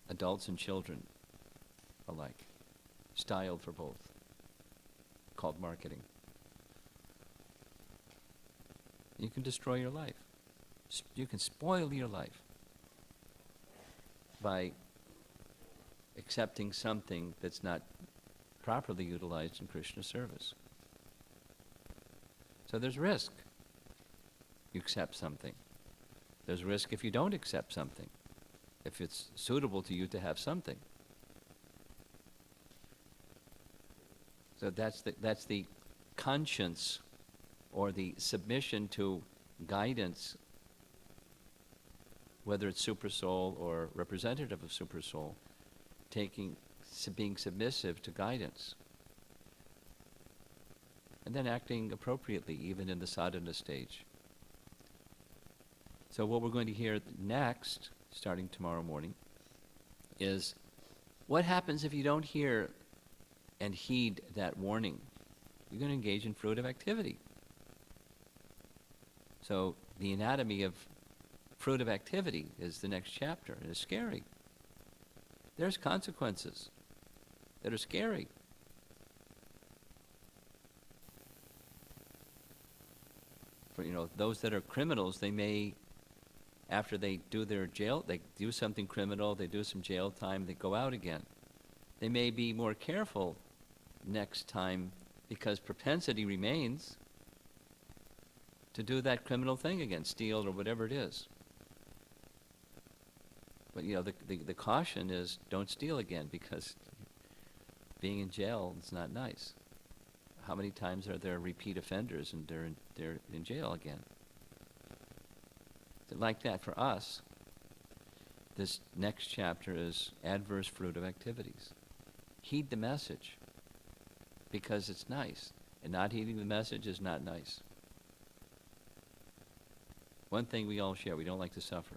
Adults and children alike, styled for both, called marketing. You can destroy your life. You can spoil your life by accepting something that's not properly utilized in Krishna service. So there's risk. You accept something. There's risk if you don't accept something, if it's suitable to you to have something. So that's the conscience or the submission to guidance, whether it's supersoul or representative of supersoul, being submissive to guidance. And then acting appropriately, even in the sadhana stage. So what we're going to hear next, starting tomorrow morning, is what happens if you don't hear and heed that warning? You're going to engage in fruitive activity. So the anatomy of fruitive activity is the next chapter, and it's scary. There's consequences that are scary. For those that are criminals, they may, after they do their jail, they do something criminal, they do some jail time, they go out again. They may be more careful next time because propensity remains to do that criminal thing again, steal or whatever it is. But the caution is don't steal again, because being in jail is not nice. How many times are there repeat offenders and they're in jail again? So like that for us, this next chapter is adverse fruitive activities. Heed the message, because it's nice, and not heeding the message is not nice. One thing we all share, we don't like to suffer.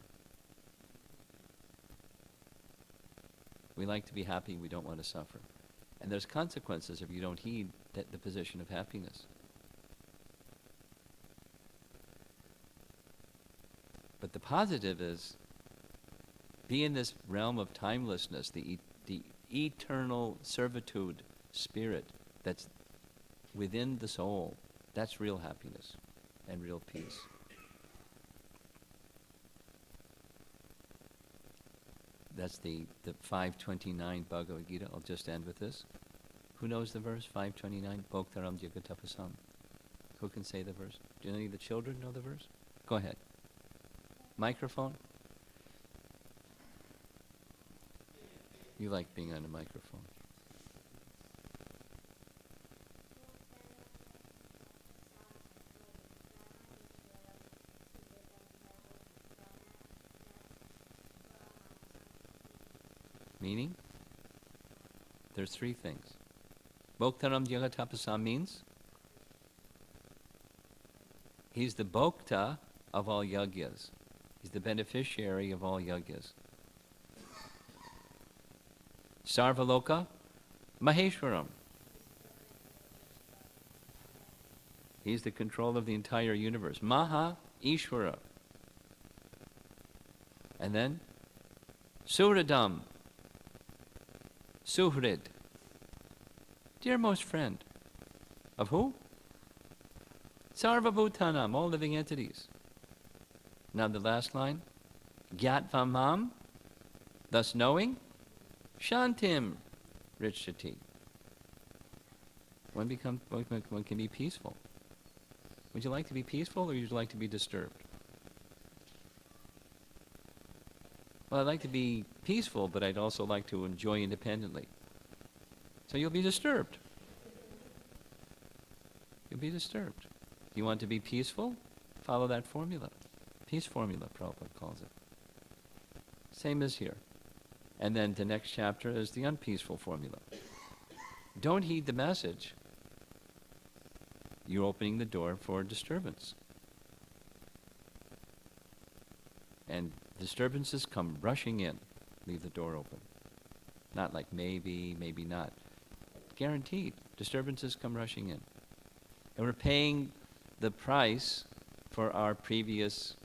We like to be happy, we don't want to suffer. And there's consequences if you don't heed the position of happiness. But the positive is, be in this realm of timelessness, the eternal servitude spirit that's within the soul. That's real happiness and real peace. That's the 529 Bhagavad Gita. I'll just end with this. Who knows the verse? 529, Bhoktaram Jagatapasam. Who can say the verse? Do any of the children know the verse? Go ahead. Microphone? You like being on a microphone. Meaning? There's three things. Bhoktaram Jagatapasam means he's the bhokta of all yagyas. He's the beneficiary of all yagyas. Sarvaloka Maheshwaram. He's the control of the entire universe. Maha Ishvara. And then Suradam Suhrid. Dearmost friend. Of who? Sarvabhutanam, all living entities. Now the last line. Gyatvam, thus knowing. Shantim Richati. One can be peaceful. Would you like to be peaceful, or would you like to be disturbed? Well, I'd like to be peaceful, but I'd also like to enjoy independently. So you'll be disturbed. You'll be disturbed. If you want to be peaceful, follow that formula. Peace formula, Prabhupada calls it. Same as here. And then the next chapter is the unpeaceful formula. Don't heed the message. You're opening the door for disturbance. And disturbances come rushing in. Leave the door open. Not like maybe, maybe not. Guaranteed. Disturbances come rushing in. And we're paying the price for our previous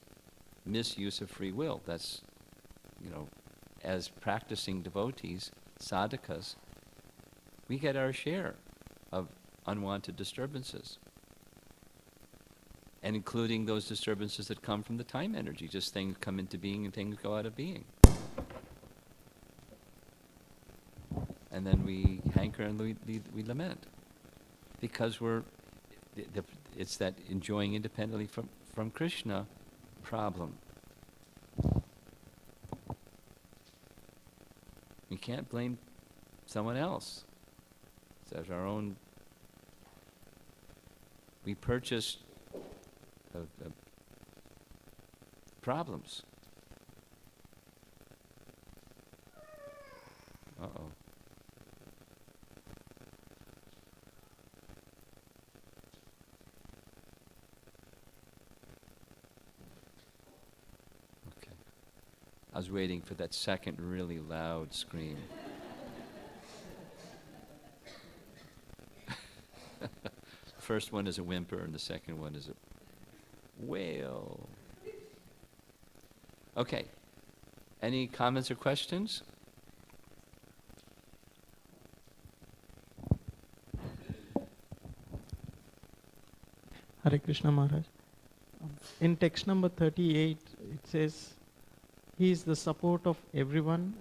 misuse of free will. That's, as practicing devotees, sadhakas, we get our share of unwanted disturbances. And including those disturbances that come from the time energy. Just things come into being and things go out of being. And then we hanker and we lament. Because it's that enjoying independently from Krishna problem. We can't blame someone else. It's our own. We purchased problems. Uh-oh. Okay. I was waiting for that second really loud scream. First one is a whimper, and the second one is a wail. Okay. Any comments or questions? Hare Krishna Maharaj. In text number 38, it says, He is the support of everyone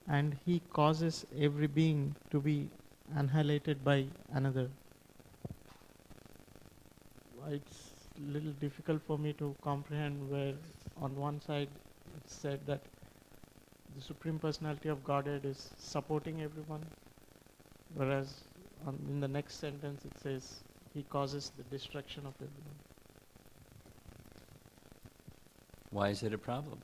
and He causes every being to be annihilated by another. It's a little difficult for me to comprehend where on one side it's said that the Supreme Personality of Godhead is supporting everyone, whereas in the next sentence it says He causes the destruction of everyone. Why is it a problem?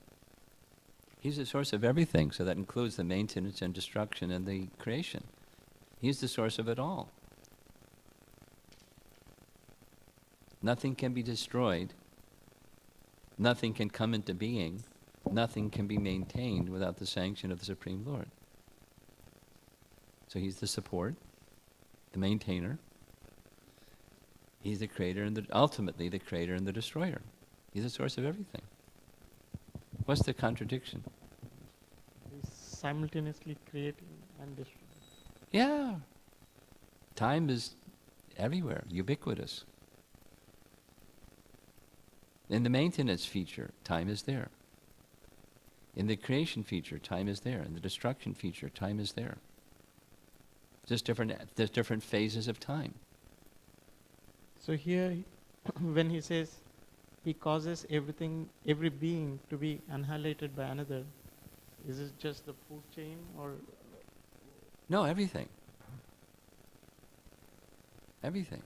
He's the source of everything, so that includes the maintenance and destruction and the creation. He's the source of it all. Nothing can be destroyed. Nothing can come into being. Nothing can be maintained without the sanction of the Supreme Lord. So He's the support, the maintainer. He's the creator and ultimately the creator and the destroyer. He's the source of everything. What's the contradiction? He's simultaneously creating and destroying. Yeah. Time is everywhere, ubiquitous. In the maintenance feature, time is there. In the creation feature, time is there. In the destruction feature, time is there. There's different phases of time. So here, when he says He causes every being to be annihilated by another, is it just the food chain or? No, everything. Everything.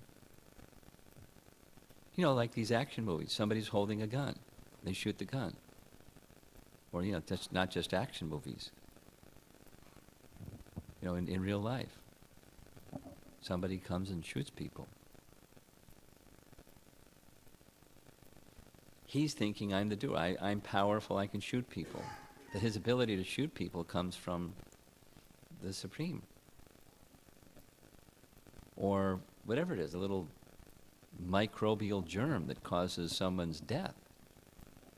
Like these action movies. Somebody's holding a gun. They shoot the gun. Or, that's not just action movies. In real life. Somebody comes and shoots people. He's thinking, I'm the doer. I'm powerful, I can shoot people. That his ability to shoot people comes from the Supreme. Or whatever it is, a little microbial germ that causes someone's death.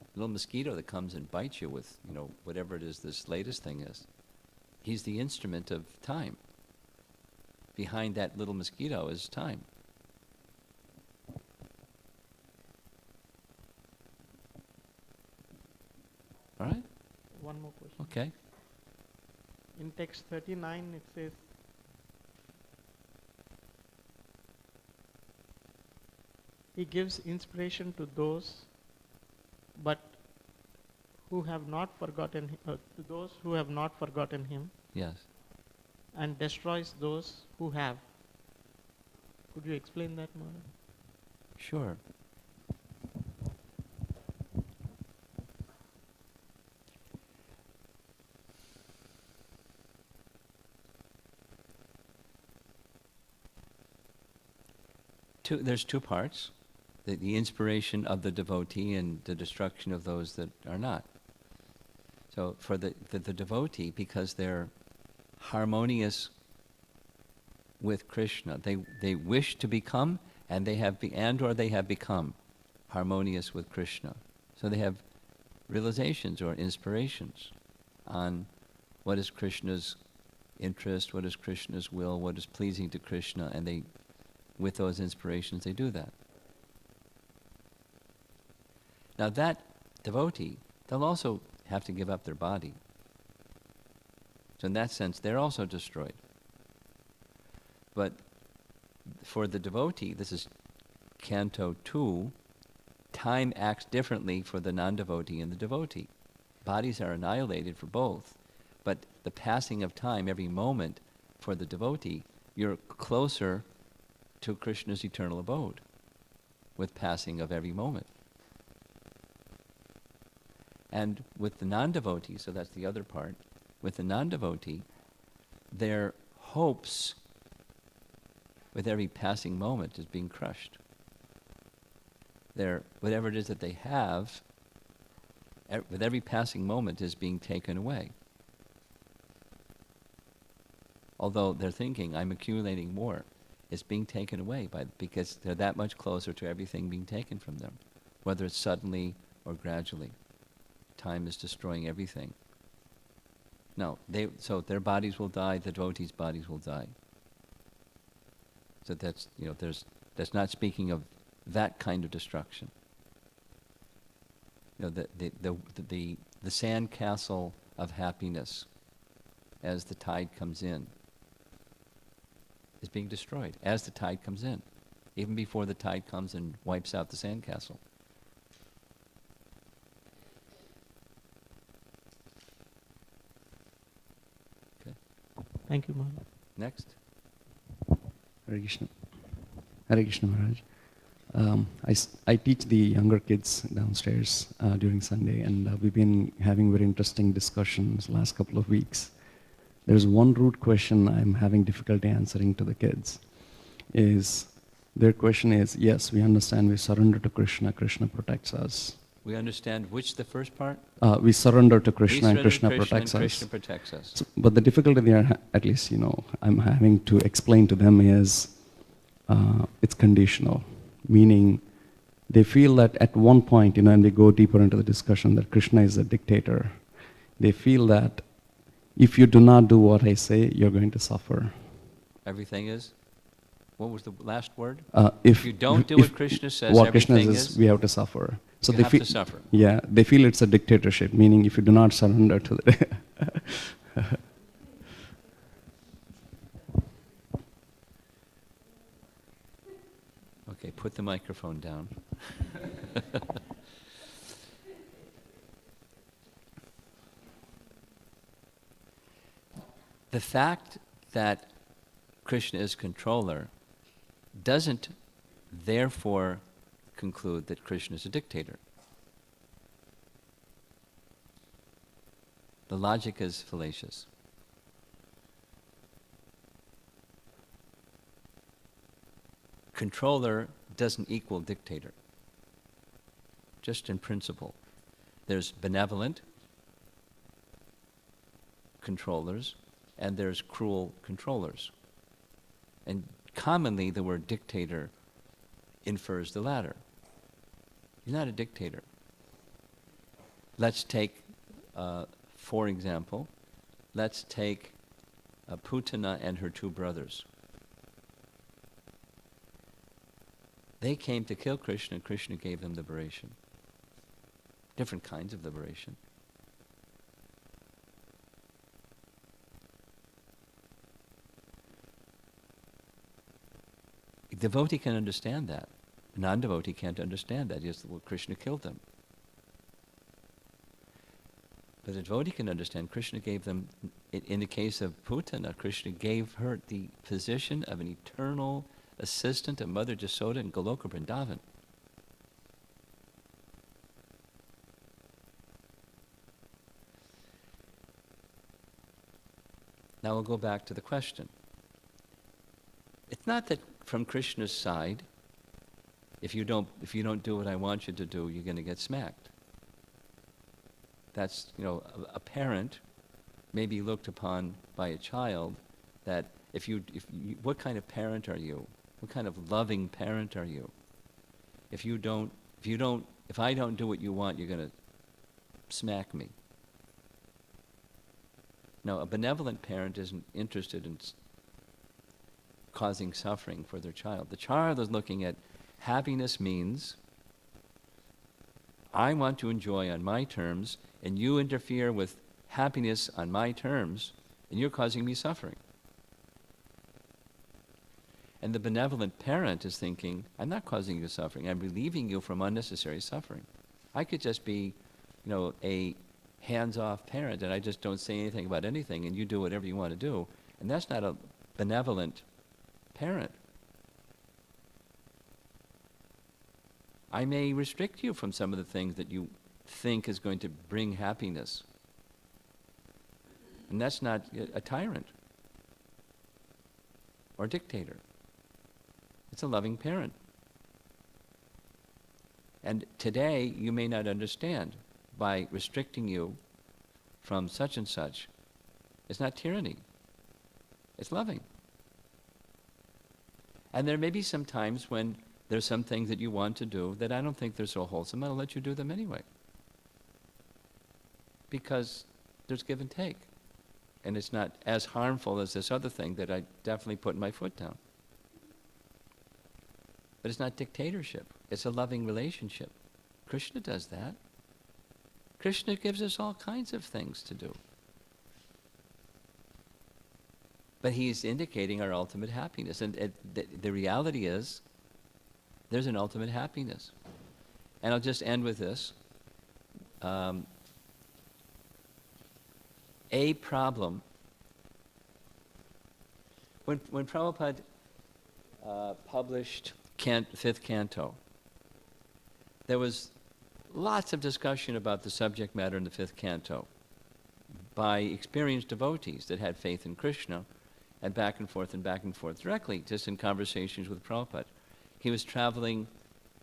A little mosquito that comes and bites you with, whatever it is this latest thing is. He's the instrument of time. Behind that little mosquito is time. All right? One more question. Okay. In text 39, it says, He gives inspiration to those, but who have not forgotten to those who have not forgotten Him, Yes. and destroys those who have. Could you explain that, Maharaj? Sure. There's two parts. The inspiration of the devotee and the destruction of those that are not. So for the devotee, because they're harmonious with Krishna, they wish to become, and they have become harmonious with Krishna. So they have realizations or inspirations on what is Krishna's interest, what is Krishna's will, what is pleasing to Krishna, and with those inspirations they do that. Now that devotee, they'll also have to give up their body. So in that sense, they're also destroyed. But for the devotee, this is Canto 2, time acts differently for the non-devotee and the devotee. Bodies are annihilated for both, but the passing of time, every moment, for the devotee, you're closer to Krishna's eternal abode with passing of every moment. And with the non-devotee, so that's the other part, with the non-devotee, their hopes with every passing moment is being crushed. Whatever it is that they have, with every passing moment is being taken away. Although they're thinking, I'm accumulating more, it's being taken away because they're that much closer to everything being taken from them, whether it's suddenly or gradually. Time is destroying everything. No, so their bodies will die, the devotees' bodies will die. So that's not speaking of that kind of destruction. The sand castle of happiness, as the tide comes in, is being destroyed as the tide comes in, even before the tide comes and wipes out the sand castle. Okay. Thank you, Maharaj. Next. Hare Krishna. Hare Krishna, Maharaj. I teach the younger kids downstairs during Sunday, and we've been having very interesting discussions last couple of weeks. There's one root question I'm having difficulty answering to the kids. Their question is, yes, we understand we surrender to Krishna, Krishna protects us. We understand the first part? We surrender to Krishna and Krishna protects us. Krishna protects us. So, but the difficulty there, at least, I'm having to explain to them is, it's conditional. Meaning, they feel that at one point, and they go deeper into the discussion that Krishna is a dictator. They feel that if you do not do what I say, you're going to suffer. Everything is? What was the last word? If you don't do what Krishna says, what everything Krishna says, we have to suffer. So you have to suffer. Yeah, they feel it's a dictatorship, meaning if you do not surrender to the... Okay, put the microphone down. The fact that Krishna is controller doesn't therefore conclude that Krishna is a dictator. The logic is fallacious. Controller doesn't equal dictator, just in principle. There's benevolent controllers and there's cruel controllers. And commonly the word dictator infers the latter. He's not a dictator. Let's take, for example, Putana and her two brothers. They came to kill Krishna, and Krishna gave them liberation. Different kinds of liberation. A devotee can understand that. A non-devotee can't understand that. Yes, well, Krishna killed them. But a devotee can understand Krishna gave them, in the case of Putana, Krishna gave her the position of an eternal assistant of Mother Jasoda in Goloka Vrindavan. Now we'll go back to the question. It's not that from Krishna's side, if you don't do what I want you to do, you're going to get smacked. That's, a parent may be looked upon by a child that what kind of parent are you? What kind of loving parent are you? If I don't do what you want, you're going to smack me. No, a benevolent parent isn't interested in causing suffering for their child. The child is looking at happiness means I want to enjoy on my terms, and you interfere with happiness on my terms, and you're causing me suffering. And the benevolent parent is thinking, I'm not causing you suffering, I'm relieving you from unnecessary suffering. I could just be, a hands-off parent, and I just don't say anything about anything, and you do whatever you want to do. And that's not a benevolent parent. I may restrict you from some of the things that you think is going to bring happiness. And that's not a tyrant or dictator. It's a loving parent. And today, you may not understand, by restricting you from such and such, it's not tyranny. It's loving. And there may be some times when there's some things that you want to do that I don't think they're so wholesome. I'll let you do them anyway. Because there's give and take. And it's not as harmful as this other thing that I definitely put my foot down. But it's not dictatorship. It's a loving relationship. Krishna does that. Krishna gives us all kinds of things to do. But he's indicating our ultimate happiness. And the reality is, there's an ultimate happiness. And I'll just end with this. A problem, when Prabhupada published fifth canto, there was lots of discussion about the subject matter in the fifth canto by experienced devotees that had faith in Krishna, and back and forth directly, just in conversations with Prabhupada. He was traveling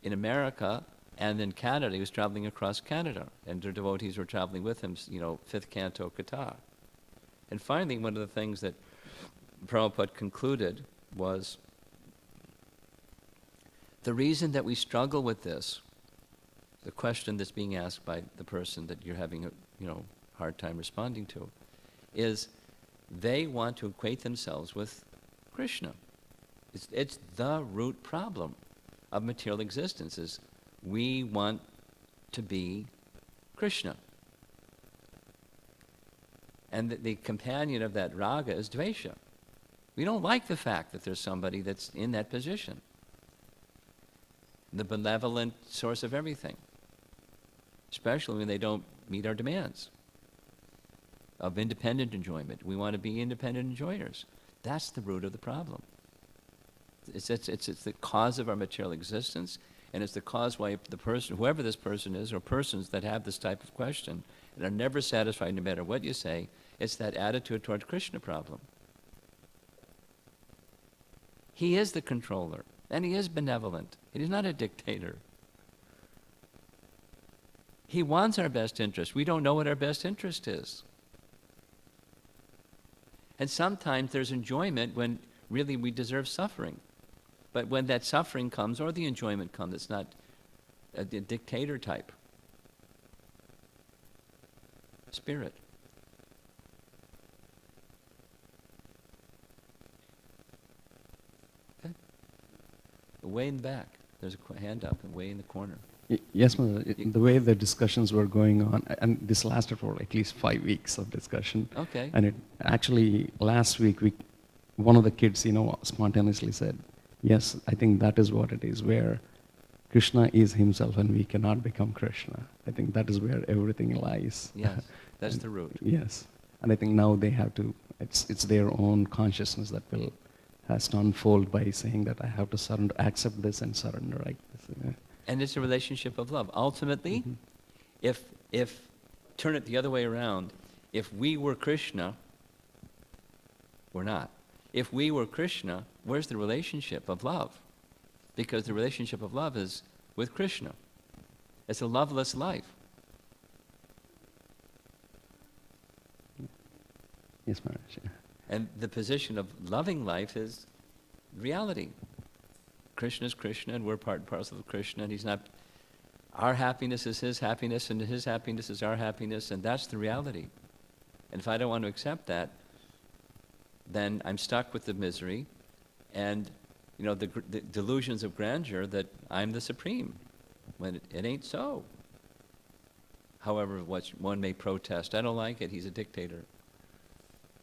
in America and in Canada. He was traveling across Canada, and their devotees were traveling with him, fifth canto kata. And finally, one of the things that Prabhupada concluded was the reason that we struggle with this, the question that's being asked by the person that you're having a hard time responding to, is they want to equate themselves with Krishna. It's the root problem of material existence, is we want to be Krishna. And the companion of that raga is dvesha. We don't like the fact that there's somebody that's in that position. The benevolent source of everything. Especially when they don't meet our demands of independent enjoyment. We want to be independent enjoyers. That's the root of the problem. It's the cause of our material existence, and it's the cause why the person, whoever this person is, or persons that have this type of question and are never satisfied no matter what you say, it's that attitude toward Krishna problem. He is the controller, and he is benevolent. He's not a dictator. He wants our best interest. We don't know what our best interest is. And sometimes there's enjoyment when really we deserve suffering. But when that suffering comes, or the enjoyment comes, it's not a dictator type spirit. Okay. Way in the back. There's a hand up, and way in the corner. Yes, Mother. The way the discussions were going on, and this lasted for at least 5 weeks of discussion. Okay. And it actually, last week, one of the kids, spontaneously said, yes, I think that is what it is, where Krishna is himself and we cannot become Krishna. I think that is where everything lies. Yes, that's the root. Yes. And I think now they have to, it's their own consciousness that has to unfold by saying that I have to surrender, accept this and surrender. And it's a relationship of love. Ultimately, if turn it the other way around, if we were Krishna, We're not. If we were Krishna, where's the relationship of love? Because the relationship of love is with Krishna. It's a loveless life. Yes, Maharaj. And the position of loving life is reality. Krishna is Krishna, and we're part and parcel of Krishna, and he's not... Our happiness is his happiness, and his happiness is our happiness, and that's the reality. And if I don't want to accept that, then I'm stuck with the misery and, you know, the delusions of grandeur that I'm the supreme, when it ain't so. However, one may protest, I don't like it, he's a dictator.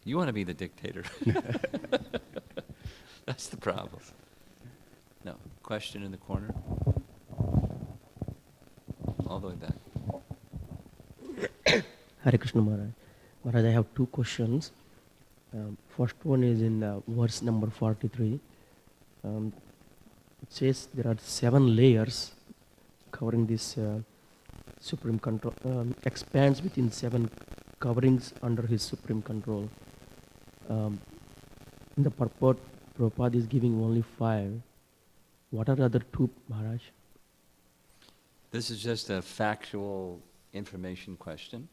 You want to be the dictator. That's the problem. No. Question in the corner? All the way back. Hare Krishna Maharaj. Maharaj, I have two questions. First one is in verse number 43. It says there are 7 layers covering this supreme control, expands within 7 coverings under his supreme control. In the purport, Prabhupada is giving only 5. What are the other 2, Maharaj? This is just a factual information question.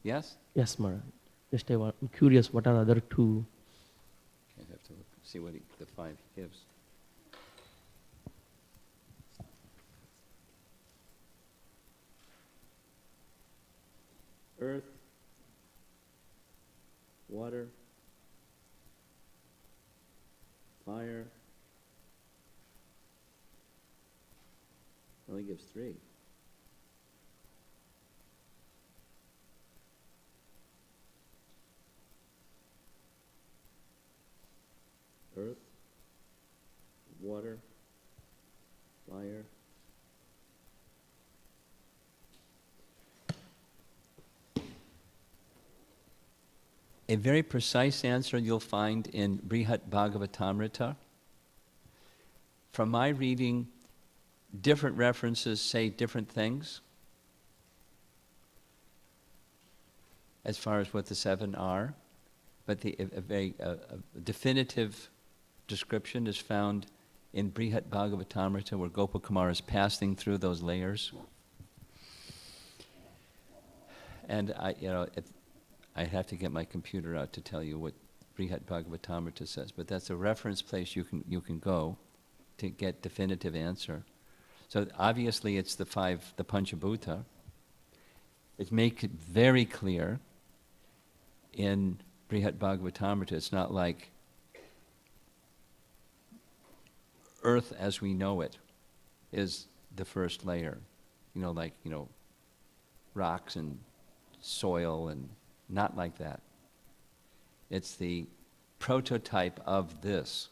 Yes? Yes, Maharaj. Just I'm curious, what are the other 2? I have to see what the 5 he gives. Earth, water, fire. Only gives 3. Earth, water, fire. A very precise answer you'll find in Brihat Bhagavatamrita. From my reading, different references say different things as far as what the 7 are, but a definitive description is found in Brihat Bhagavatamrita, where Gopakumara is passing through those layers. And I have to get my computer out to tell you what Brihat Bhagavatamrita says, but that's a reference place you can go to get definitive answer. So obviously it's the 5, the Panchabhuta. It makes it very clear in Brihat Bhagavatamrita. It's not like earth as we know it is the first layer. Rocks and soil, and not like that. It's the prototype of this.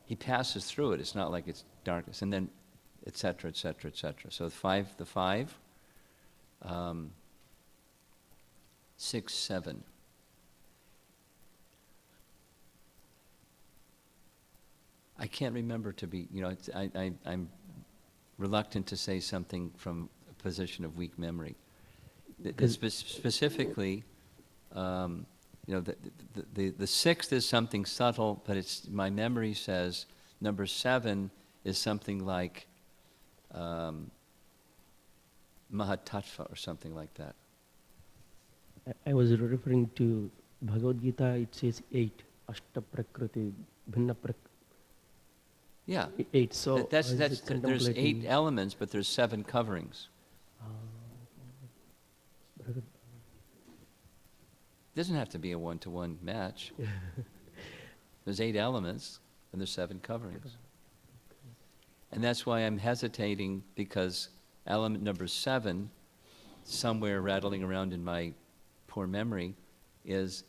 He passes through it. It's not like it's darkness. And then, et cetera, et cetera, et cetera. So the 5, 6, 7. I can't remember to be, I'm reluctant to say something from a position of weak memory. Specifically, the 6th is something subtle, but my memory says number 7 is something like Mahatattva or something like that. I was referring to Bhagavad Gita. It says 8, Ashta Prakriti, Bhinna Prakriti. Yeah. 8. So there's 8 elements, but there's 7 coverings. It doesn't have to be a one-to-one match. There's 8 elements, and there's 7 coverings. And that's why I'm hesitating, because element number 7, somewhere rattling around in my poor memory, it's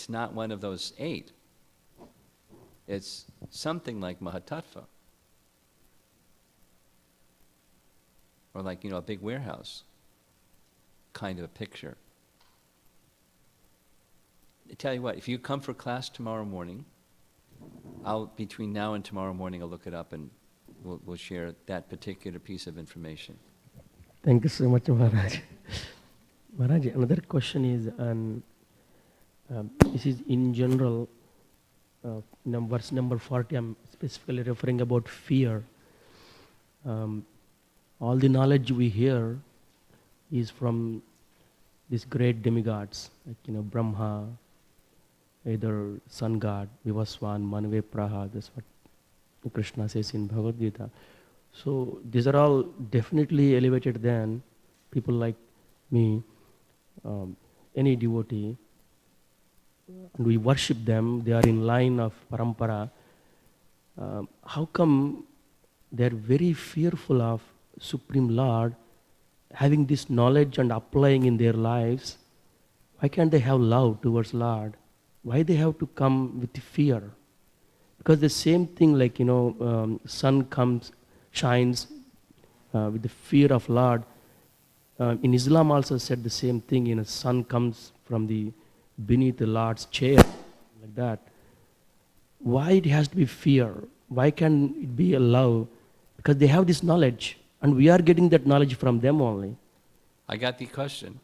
not one of those 8. It's something like Mahatattva. Or like, a big warehouse kind of a picture. I tell you what, if you come for class tomorrow morning, between now and tomorrow morning, I'll look it up and we'll share that particular piece of information. Thank you so much, Maharaj. Maharaj, another question is, this is in general, verse number 40, I'm specifically referring about fear. All the knowledge we hear is from these great demigods, like, Brahma, either sun god, Vivaswan, Manve Praha, that's what Krishna says in Bhagavad Gita. So these are all definitely elevated than people like me, any devotee, and we worship them, they are in line of parampara. How come they are very fearful of Supreme Lord, having this knowledge and applying in their lives? Why can't they have love towards Lord? Why they have to come with fear? Because the same thing, like, sun comes, shines with the fear of Lord. In Islam also said the same thing, sun comes from the beneath the Lord's chair, like that. Why it has to be fear? Why can it be a love? Because they have this knowledge, and we are getting that knowledge from them only. I got the question.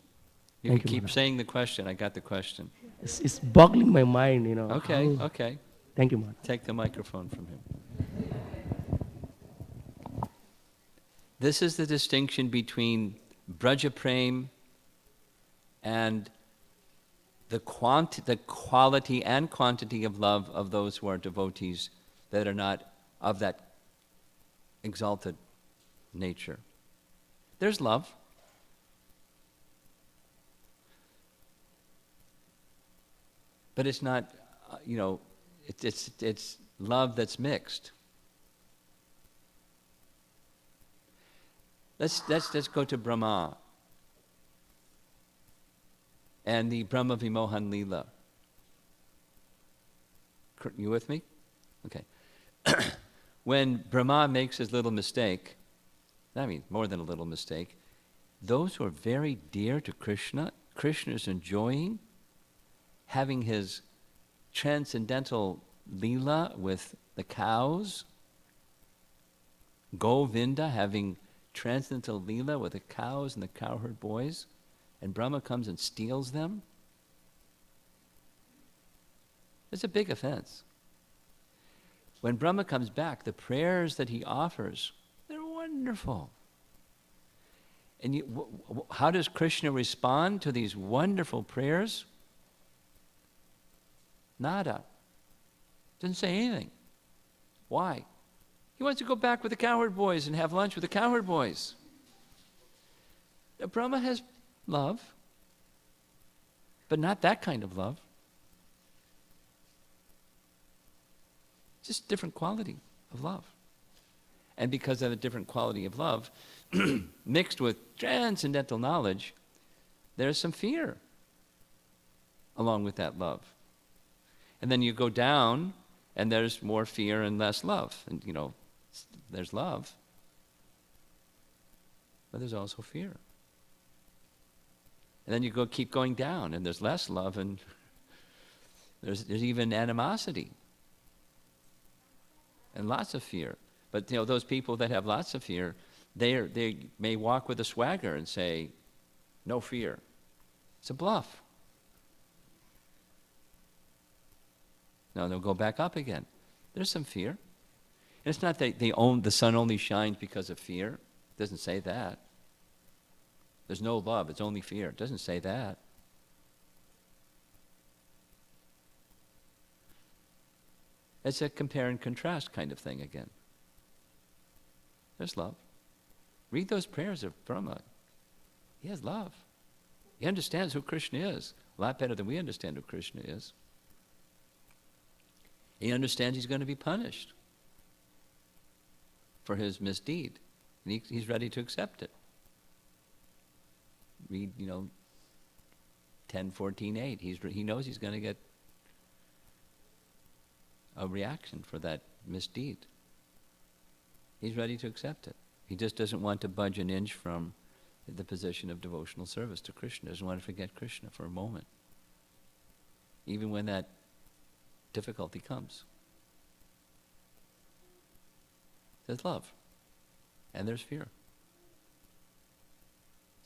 You Thank can you, keep Maharaj. saying the question. I got the question. It's boggling my mind. Okay, how- okay. Thank you, Maharaj. Take the microphone from him. This is the distinction between Braja Prem and the quality and quantity of love of those who are devotees that are not of that exalted nature. There's love. But it's not, it's love that's mixed. Let's go to Brahma and the Brahma Vimohan Leela. You with me? Okay. When Brahma makes his little mistake, I mean more than a little mistake, those who are very dear to Krishna, Krishna is enjoying having his transcendental Leela with the cows, Govinda having transcendental Leela with the cows and the cowherd boys, and Brahma comes and steals them. It's a big offense. When Brahma comes back, the prayers that he offers, they're wonderful. And how does Krishna respond to these wonderful prayers? Nada. Doesn't say anything. Why? He wants to go back with the cowherd boys and have lunch with the cowherd boys. Now, Brahma has love, but not that kind of love. Just different quality of love. And because of a different quality of love, mixed with transcendental knowledge, there's some fear along with that love. And then you go down, and there's more fear and less love. And, there's love, but there's also fear. And then you keep going down, and there's less love, and there's even animosity and lots of fear. But, those people that have lots of fear, they may walk with a swagger and say, no fear. It's a bluff. No, they'll go back up again. There's some fear. And it's not that the sun only shines because of fear. It doesn't say that. There's no love, it's only fear. It doesn't say that. It's a compare and contrast kind of thing again. There's love. Read those prayers of Brahma. He has love. He understands who Krishna is a lot better than we understand who Krishna is. He understands he's going to be punished for his misdeed, and he's ready to accept it. Read, 10:14:8. He knows he's going to get a reaction for that misdeed. He's ready to accept it. He just doesn't want to budge an inch from the position of devotional service to Krishna. Doesn't want to forget Krishna for a moment, even when that difficulty comes. There's love, and there's fear.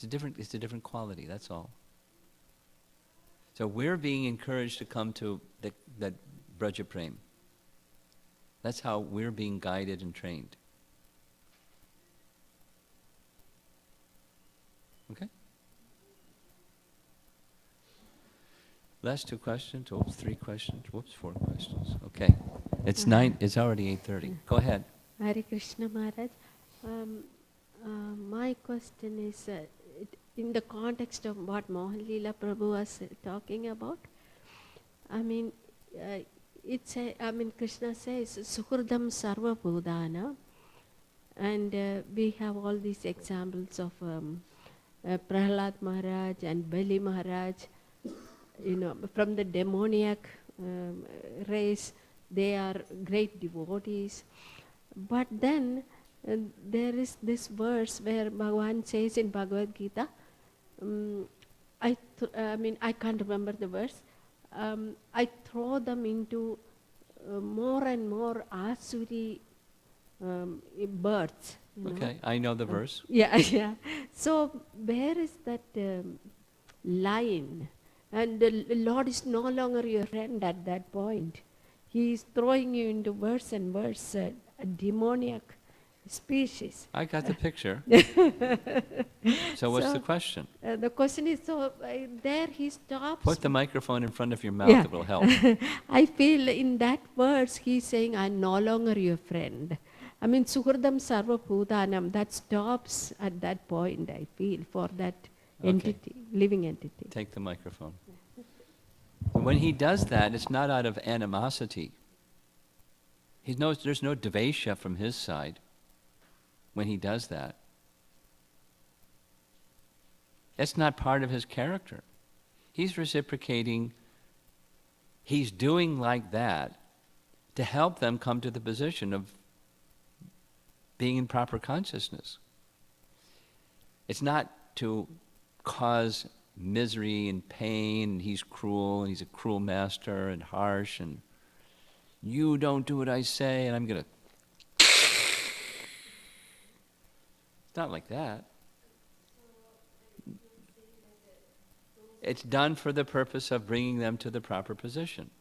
It's a different quality, that's all. So we're being encouraged to come to that Braja Prem. That's how we're being guided and trained. Okay? Last 2 questions. Oops, 3 questions. Whoops, 4 questions. Okay. It's 9. It's already 8:30. Go ahead. Hare Krishna Maharaj. My question is, in the context of what Mohan Leela Prabhu was talking about, I mean, Krishna says, Suhurdam Sarva Bhudana, and we have all these examples of Prahlad Maharaj and Bali Maharaj, from the demoniac race, they are great devotees. But then there is this verse where Bhagavan says in Bhagavad Gita, I can't remember the verse, I throw them into more and more Asuri births. Okay, I know the verse. Yeah. So where is that line? And the Lord is no longer your friend at that point. He is throwing you into worse and worse, a demoniac species. I got the picture. So what's the question? The question is, there he stops. Put the microphone in front of your mouth, Yeah. it will help. I feel in that verse he's saying, I'm no longer your friend. I mean, Suhurdam Sarva Bhutanam, that stops at that point, I feel, for that entity, living entity. Take the microphone. When he does that, it's not out of animosity. He knows there's no dvesha from his side when he does that. It's not part of his character. He's reciprocating, he's doing like that to help them come to the position of being in proper consciousness. It's not to cause misery and pain, and he's cruel, and he's a cruel master, and harsh, and you don't do what I say, and I'm going to... It's not like that. It's done for the purpose of bringing them to the proper position.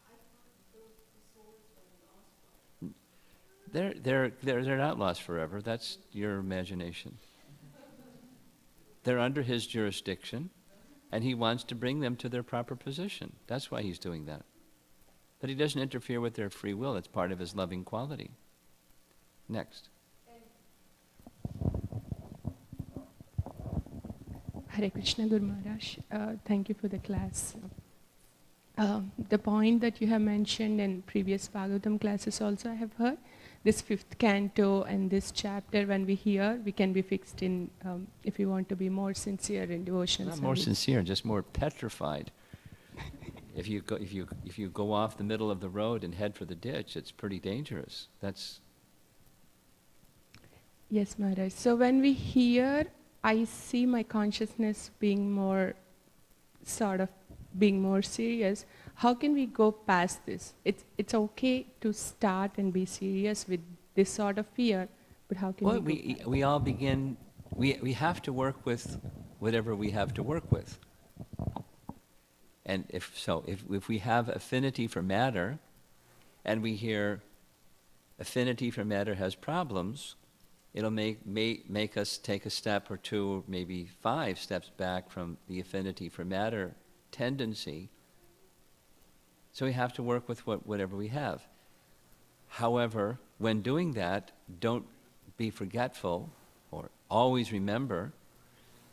They're not lost forever. That's your imagination. They're under his jurisdiction, and he wants to bring them to their proper position. That's why he's doing that. But he doesn't interfere with their free will. It's part of his loving quality. Next. Hare Krishna Guru Maharaj. Thank you for the class. The point that you have mentioned in previous Bhagavatam classes also I have heard, this 5th canto and this chapter, when we hear, we can be fixed in, if we want to be more sincere in devotion. Not more sincere, just more petrified. If you go off the middle of the road and head for the ditch, it's pretty dangerous. That's... Yes, Maharaj. So when we hear, I see my consciousness being more serious. How can we go past this? It's okay to start and be serious with this sort of fear, but how can we all begin, we have to work with whatever we have to work with. And if we have affinity for matter, and we hear affinity for matter has problems, it'll make us take a step or 2, or maybe 5 steps back from the affinity for matter tendency. So we have to work with whatever we have. However, when doing that, don't be forgetful, or always remember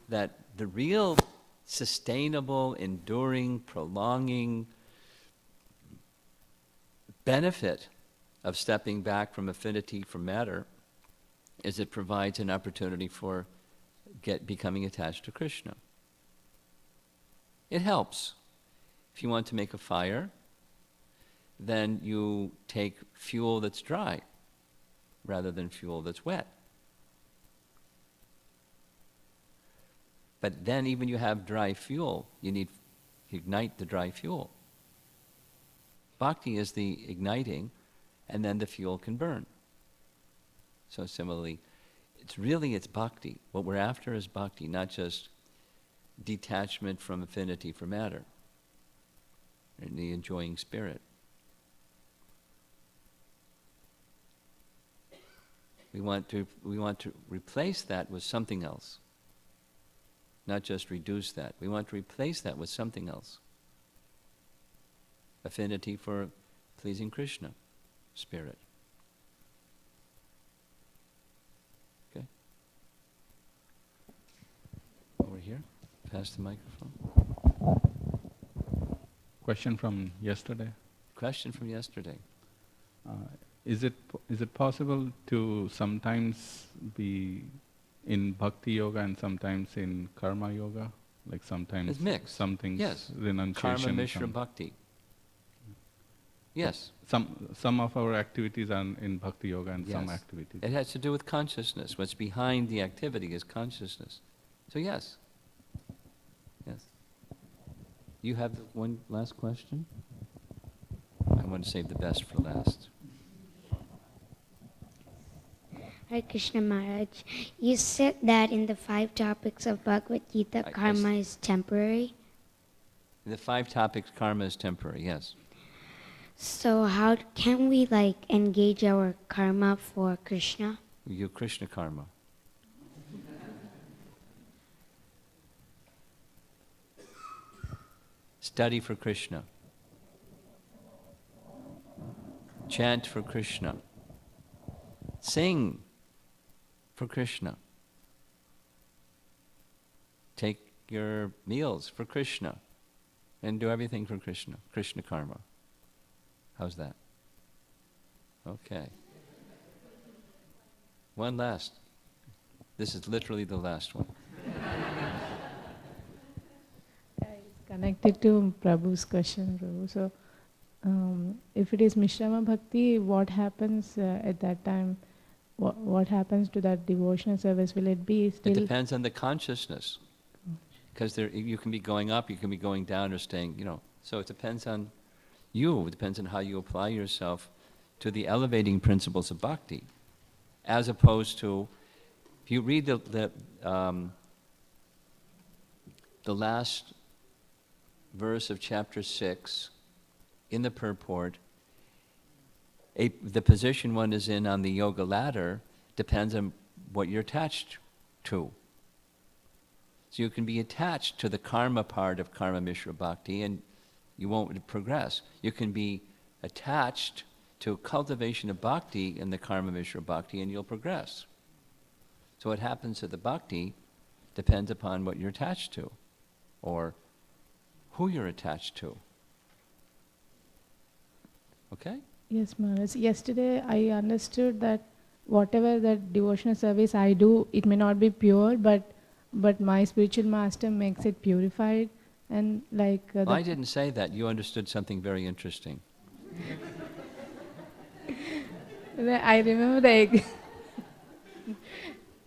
that the real sustainable, enduring, prolonging benefit of stepping back from affinity for matter is it provides an opportunity for becoming attached to Krishna. It helps. If you want to make a fire, then you take fuel that's dry rather than fuel that's wet. But then even you have dry fuel, you need to ignite the dry fuel. Bhakti is the igniting, and then the fuel can burn. So similarly, it's bhakti. What we're after is bhakti, not just detachment from affinity for matter, and the enjoying spirit. We want to replace that with something else. Not just reduce that. We want to replace that with something else. Affinity for pleasing Krishna, spirit. Okay? Over here. Pass the microphone. Question from yesterday. Question from yesterday. Is it possible to sometimes be in bhakti yoga and sometimes in karma yoga? Like sometimes It's mixed. some things, Yes. renunciation. Karma Mishra Bhakti. Yes. Some of our activities are in bhakti yoga and some Yes. activities. It has to do with consciousness. What's behind the activity is consciousness. So yes. Yes. You have one last question? I want to save the best for last. Hare Krishna Maharaj, you said that in the 5 topics of Bhagavad Gita, karma is temporary. The 5 topics, karma is temporary, yes. So how can we engage our karma for Krishna? You Krishna karma. Study for Krishna. Chant for Krishna. Sing for Krishna. Take your meals for Krishna. And do everything for Krishna. Krishna karma. How's that? Okay. One last. This is literally the last one. It's connected to Prabhu's question, Prabhu. So, if it is Mishrama Bhakti, what happens at that time? What happens to that devotional service? Will it be still? It depends on the consciousness. Because you can be going up, you can be going down or staying, So it depends on you. It depends on how you apply yourself to the elevating principles of bhakti. As opposed to, if you read the last verse of chapter 6 in the purport, the position one is in on the yoga ladder depends on what you're attached to. So you can be attached to the karma part of Karma Mishra Bhakti and you won't progress. You can be attached to cultivation of bhakti in the Karma Mishra Bhakti and you'll progress. So what happens to the bhakti depends upon what you're attached to or who you're attached to. Okay? Yes, Maharaj. Yesterday I understood that whatever that devotional service I do, it may not be pure, but my spiritual master makes it purified. And I didn't say that. You understood something very interesting. I remember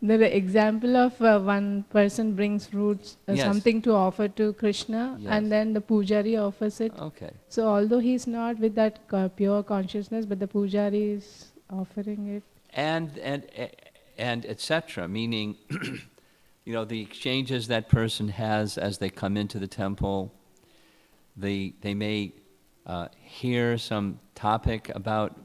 the example of one person brings fruits, Yes. something to offer to Krishna, Yes. and then the pujari offers it. Okay. So although he's not with that pure consciousness, but the pujari is offering it. And etc. Meaning, the exchanges that person has as they come into the temple. They may hear some topic about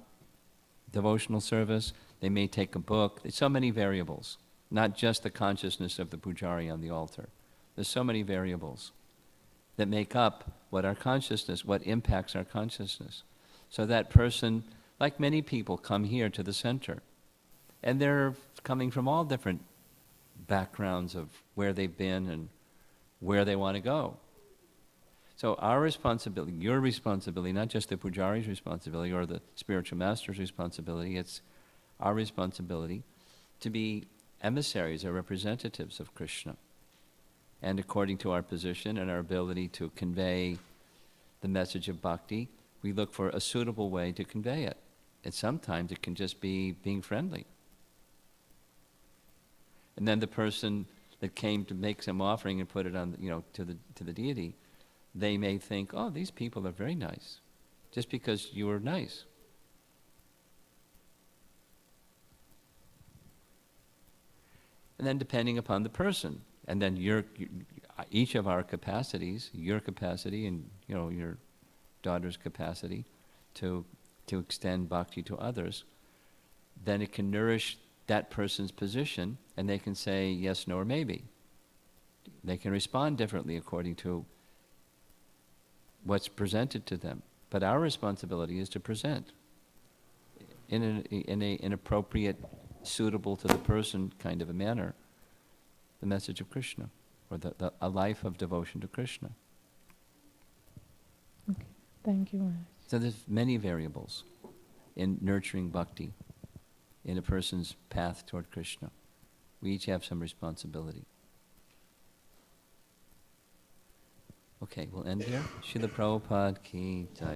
devotional service. They may take a book. There's so many variables. Not just the consciousness of the pujari on the altar. There's so many variables that make up what impacts our consciousness. So that person, like many people, come here to the center. And they're coming from all different backgrounds of where they've been and where they want to go. So our responsibility, your responsibility, not just the pujari's responsibility or the spiritual master's responsibility, it's our responsibility to be emissaries or representatives of Krishna. And according to our position and our ability to convey the message of bhakti, we look for a suitable way to convey it. And sometimes it can just be being friendly. And then the person that came to make some offering and put it on, to the deity, they may think, oh, these people are very nice, just because you were nice. And then depending upon the person, and then each of our capacities, your capacity and your daughter's capacity to extend bhakti to others, then it can nourish that person's position, and they can say yes, no, or maybe. They can respond differently according to what's presented to them. But our responsibility is to present in an appropriate, suitable to the person kind of a manner, the message of Krishna, or a life of devotion to Krishna. Okay, thank you, Maharaj. So there's many variables in nurturing bhakti in a person's path toward Krishna. We each have some responsibility. Okay, we'll end here. Srila Prabhupada ki jai.